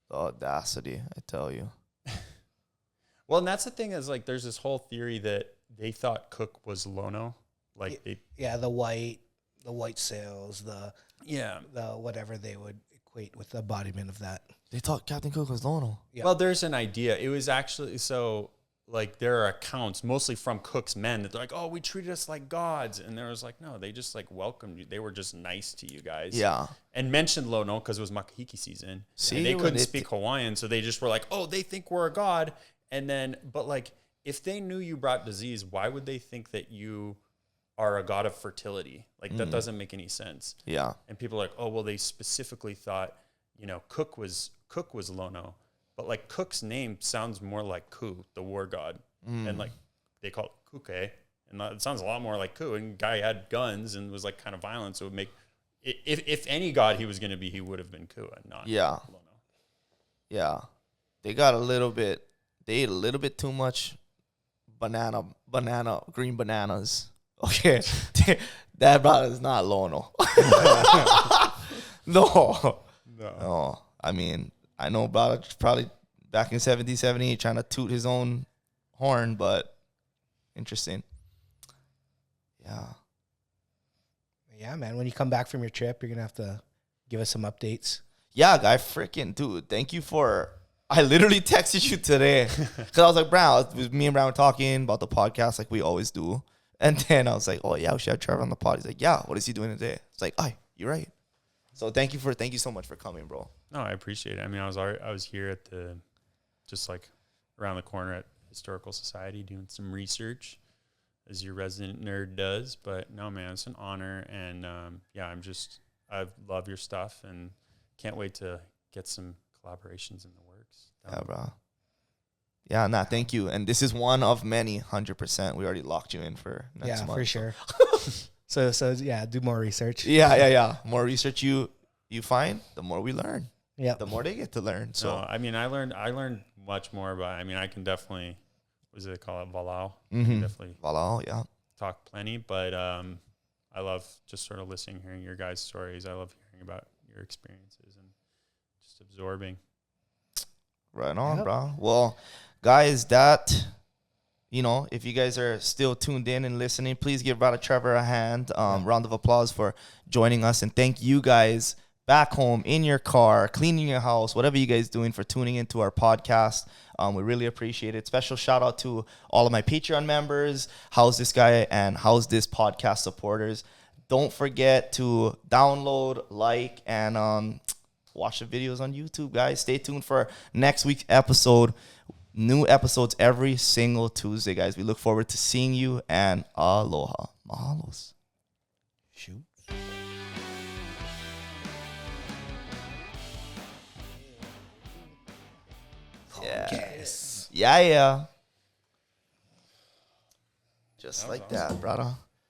Speaker 1: The audacity, I tell you.
Speaker 3: Well, and that's the thing is like there's this whole theory that they thought Cook was Lono, like
Speaker 2: the white sails, the whatever they would equate with the embodiment of that.
Speaker 1: They thought Captain Cook was Lono.
Speaker 3: Yeah. Well, there's an idea. It was actually like there are accounts mostly from Cook's men that they're like, we treated us like gods, and there was like no, they just like welcomed you. They were just nice to you guys.
Speaker 1: Yeah,
Speaker 3: and mentioned Lono because it was makahiki season.
Speaker 1: See,
Speaker 3: and they couldn't speak Hawaiian, so they just were like, they think we're a god. And then, but like, if they knew you brought disease, why would they think that you are a god of fertility? Like, that doesn't make any sense.
Speaker 1: Yeah.
Speaker 3: And people are like, they specifically thought, Cook was Lono. But like, Cook's name sounds more like Ku, the war god. And like, they call it Kuke. And it sounds a lot more like Ku. And guy had guns and was like kind of violent. So it would make, if any god he was going to be, he would have been Ku and not Lono.
Speaker 1: Yeah. They ate a little bit too much green bananas. Okay. That brother is not Lono. No. I mean, I know brother probably back in 1778 trying to toot his own horn, but interesting. Yeah.
Speaker 2: Yeah, man. When you come back from your trip, you're going to have to give us some updates.
Speaker 1: Yeah, guy, freaking dude. Thank you I literally texted you today because I was like, me and Brown were talking about the podcast like we always do. And then I was like, we should have Trevor on the pod. He's like, yeah, what is he doing today? It's like, you're right. So thank you so much for coming, bro.
Speaker 3: No, I appreciate it. I mean, I was here at just like around the corner at Historical Society doing some research as your resident nerd does. But no, man, it's an honor. And I love your stuff and can't wait to get some collaborations in the works.
Speaker 1: Yeah, bro. Yeah, thank you. And this is one of many, 100%. We already locked you in for next month.
Speaker 2: Yeah, for sure. so yeah, do more research.
Speaker 1: Yeah. More research you find, the more we learn.
Speaker 2: Yeah.
Speaker 1: The more they get to learn. So
Speaker 3: I mean, I learned much more, but I mean, I can definitely, what do they call it, Valao? Definitely
Speaker 1: Valao, yeah.
Speaker 3: Talk plenty, but I love just sort of listening, hearing your guys' stories. I love hearing about your experiences and just absorbing.
Speaker 1: Right on, bro. Well, guys, if you guys are still tuned in and listening, please give Brother Trevor a hand. Round of applause for joining us. And thank you guys back home, in your car, cleaning your house, whatever you guys doing for tuning into our podcast. We really appreciate it. Special shout out to all of my Patreon members, Howsdisguy and Howsdis podcast supporters. Don't forget to download, like, and watch the videos on YouTube, guys. Stay tuned for next week's episode. New episodes every single Tuesday, guys. We look forward to seeing you, and aloha. Mahalos.
Speaker 2: Shoot.
Speaker 1: Yes. Yeah. Just like that, brother.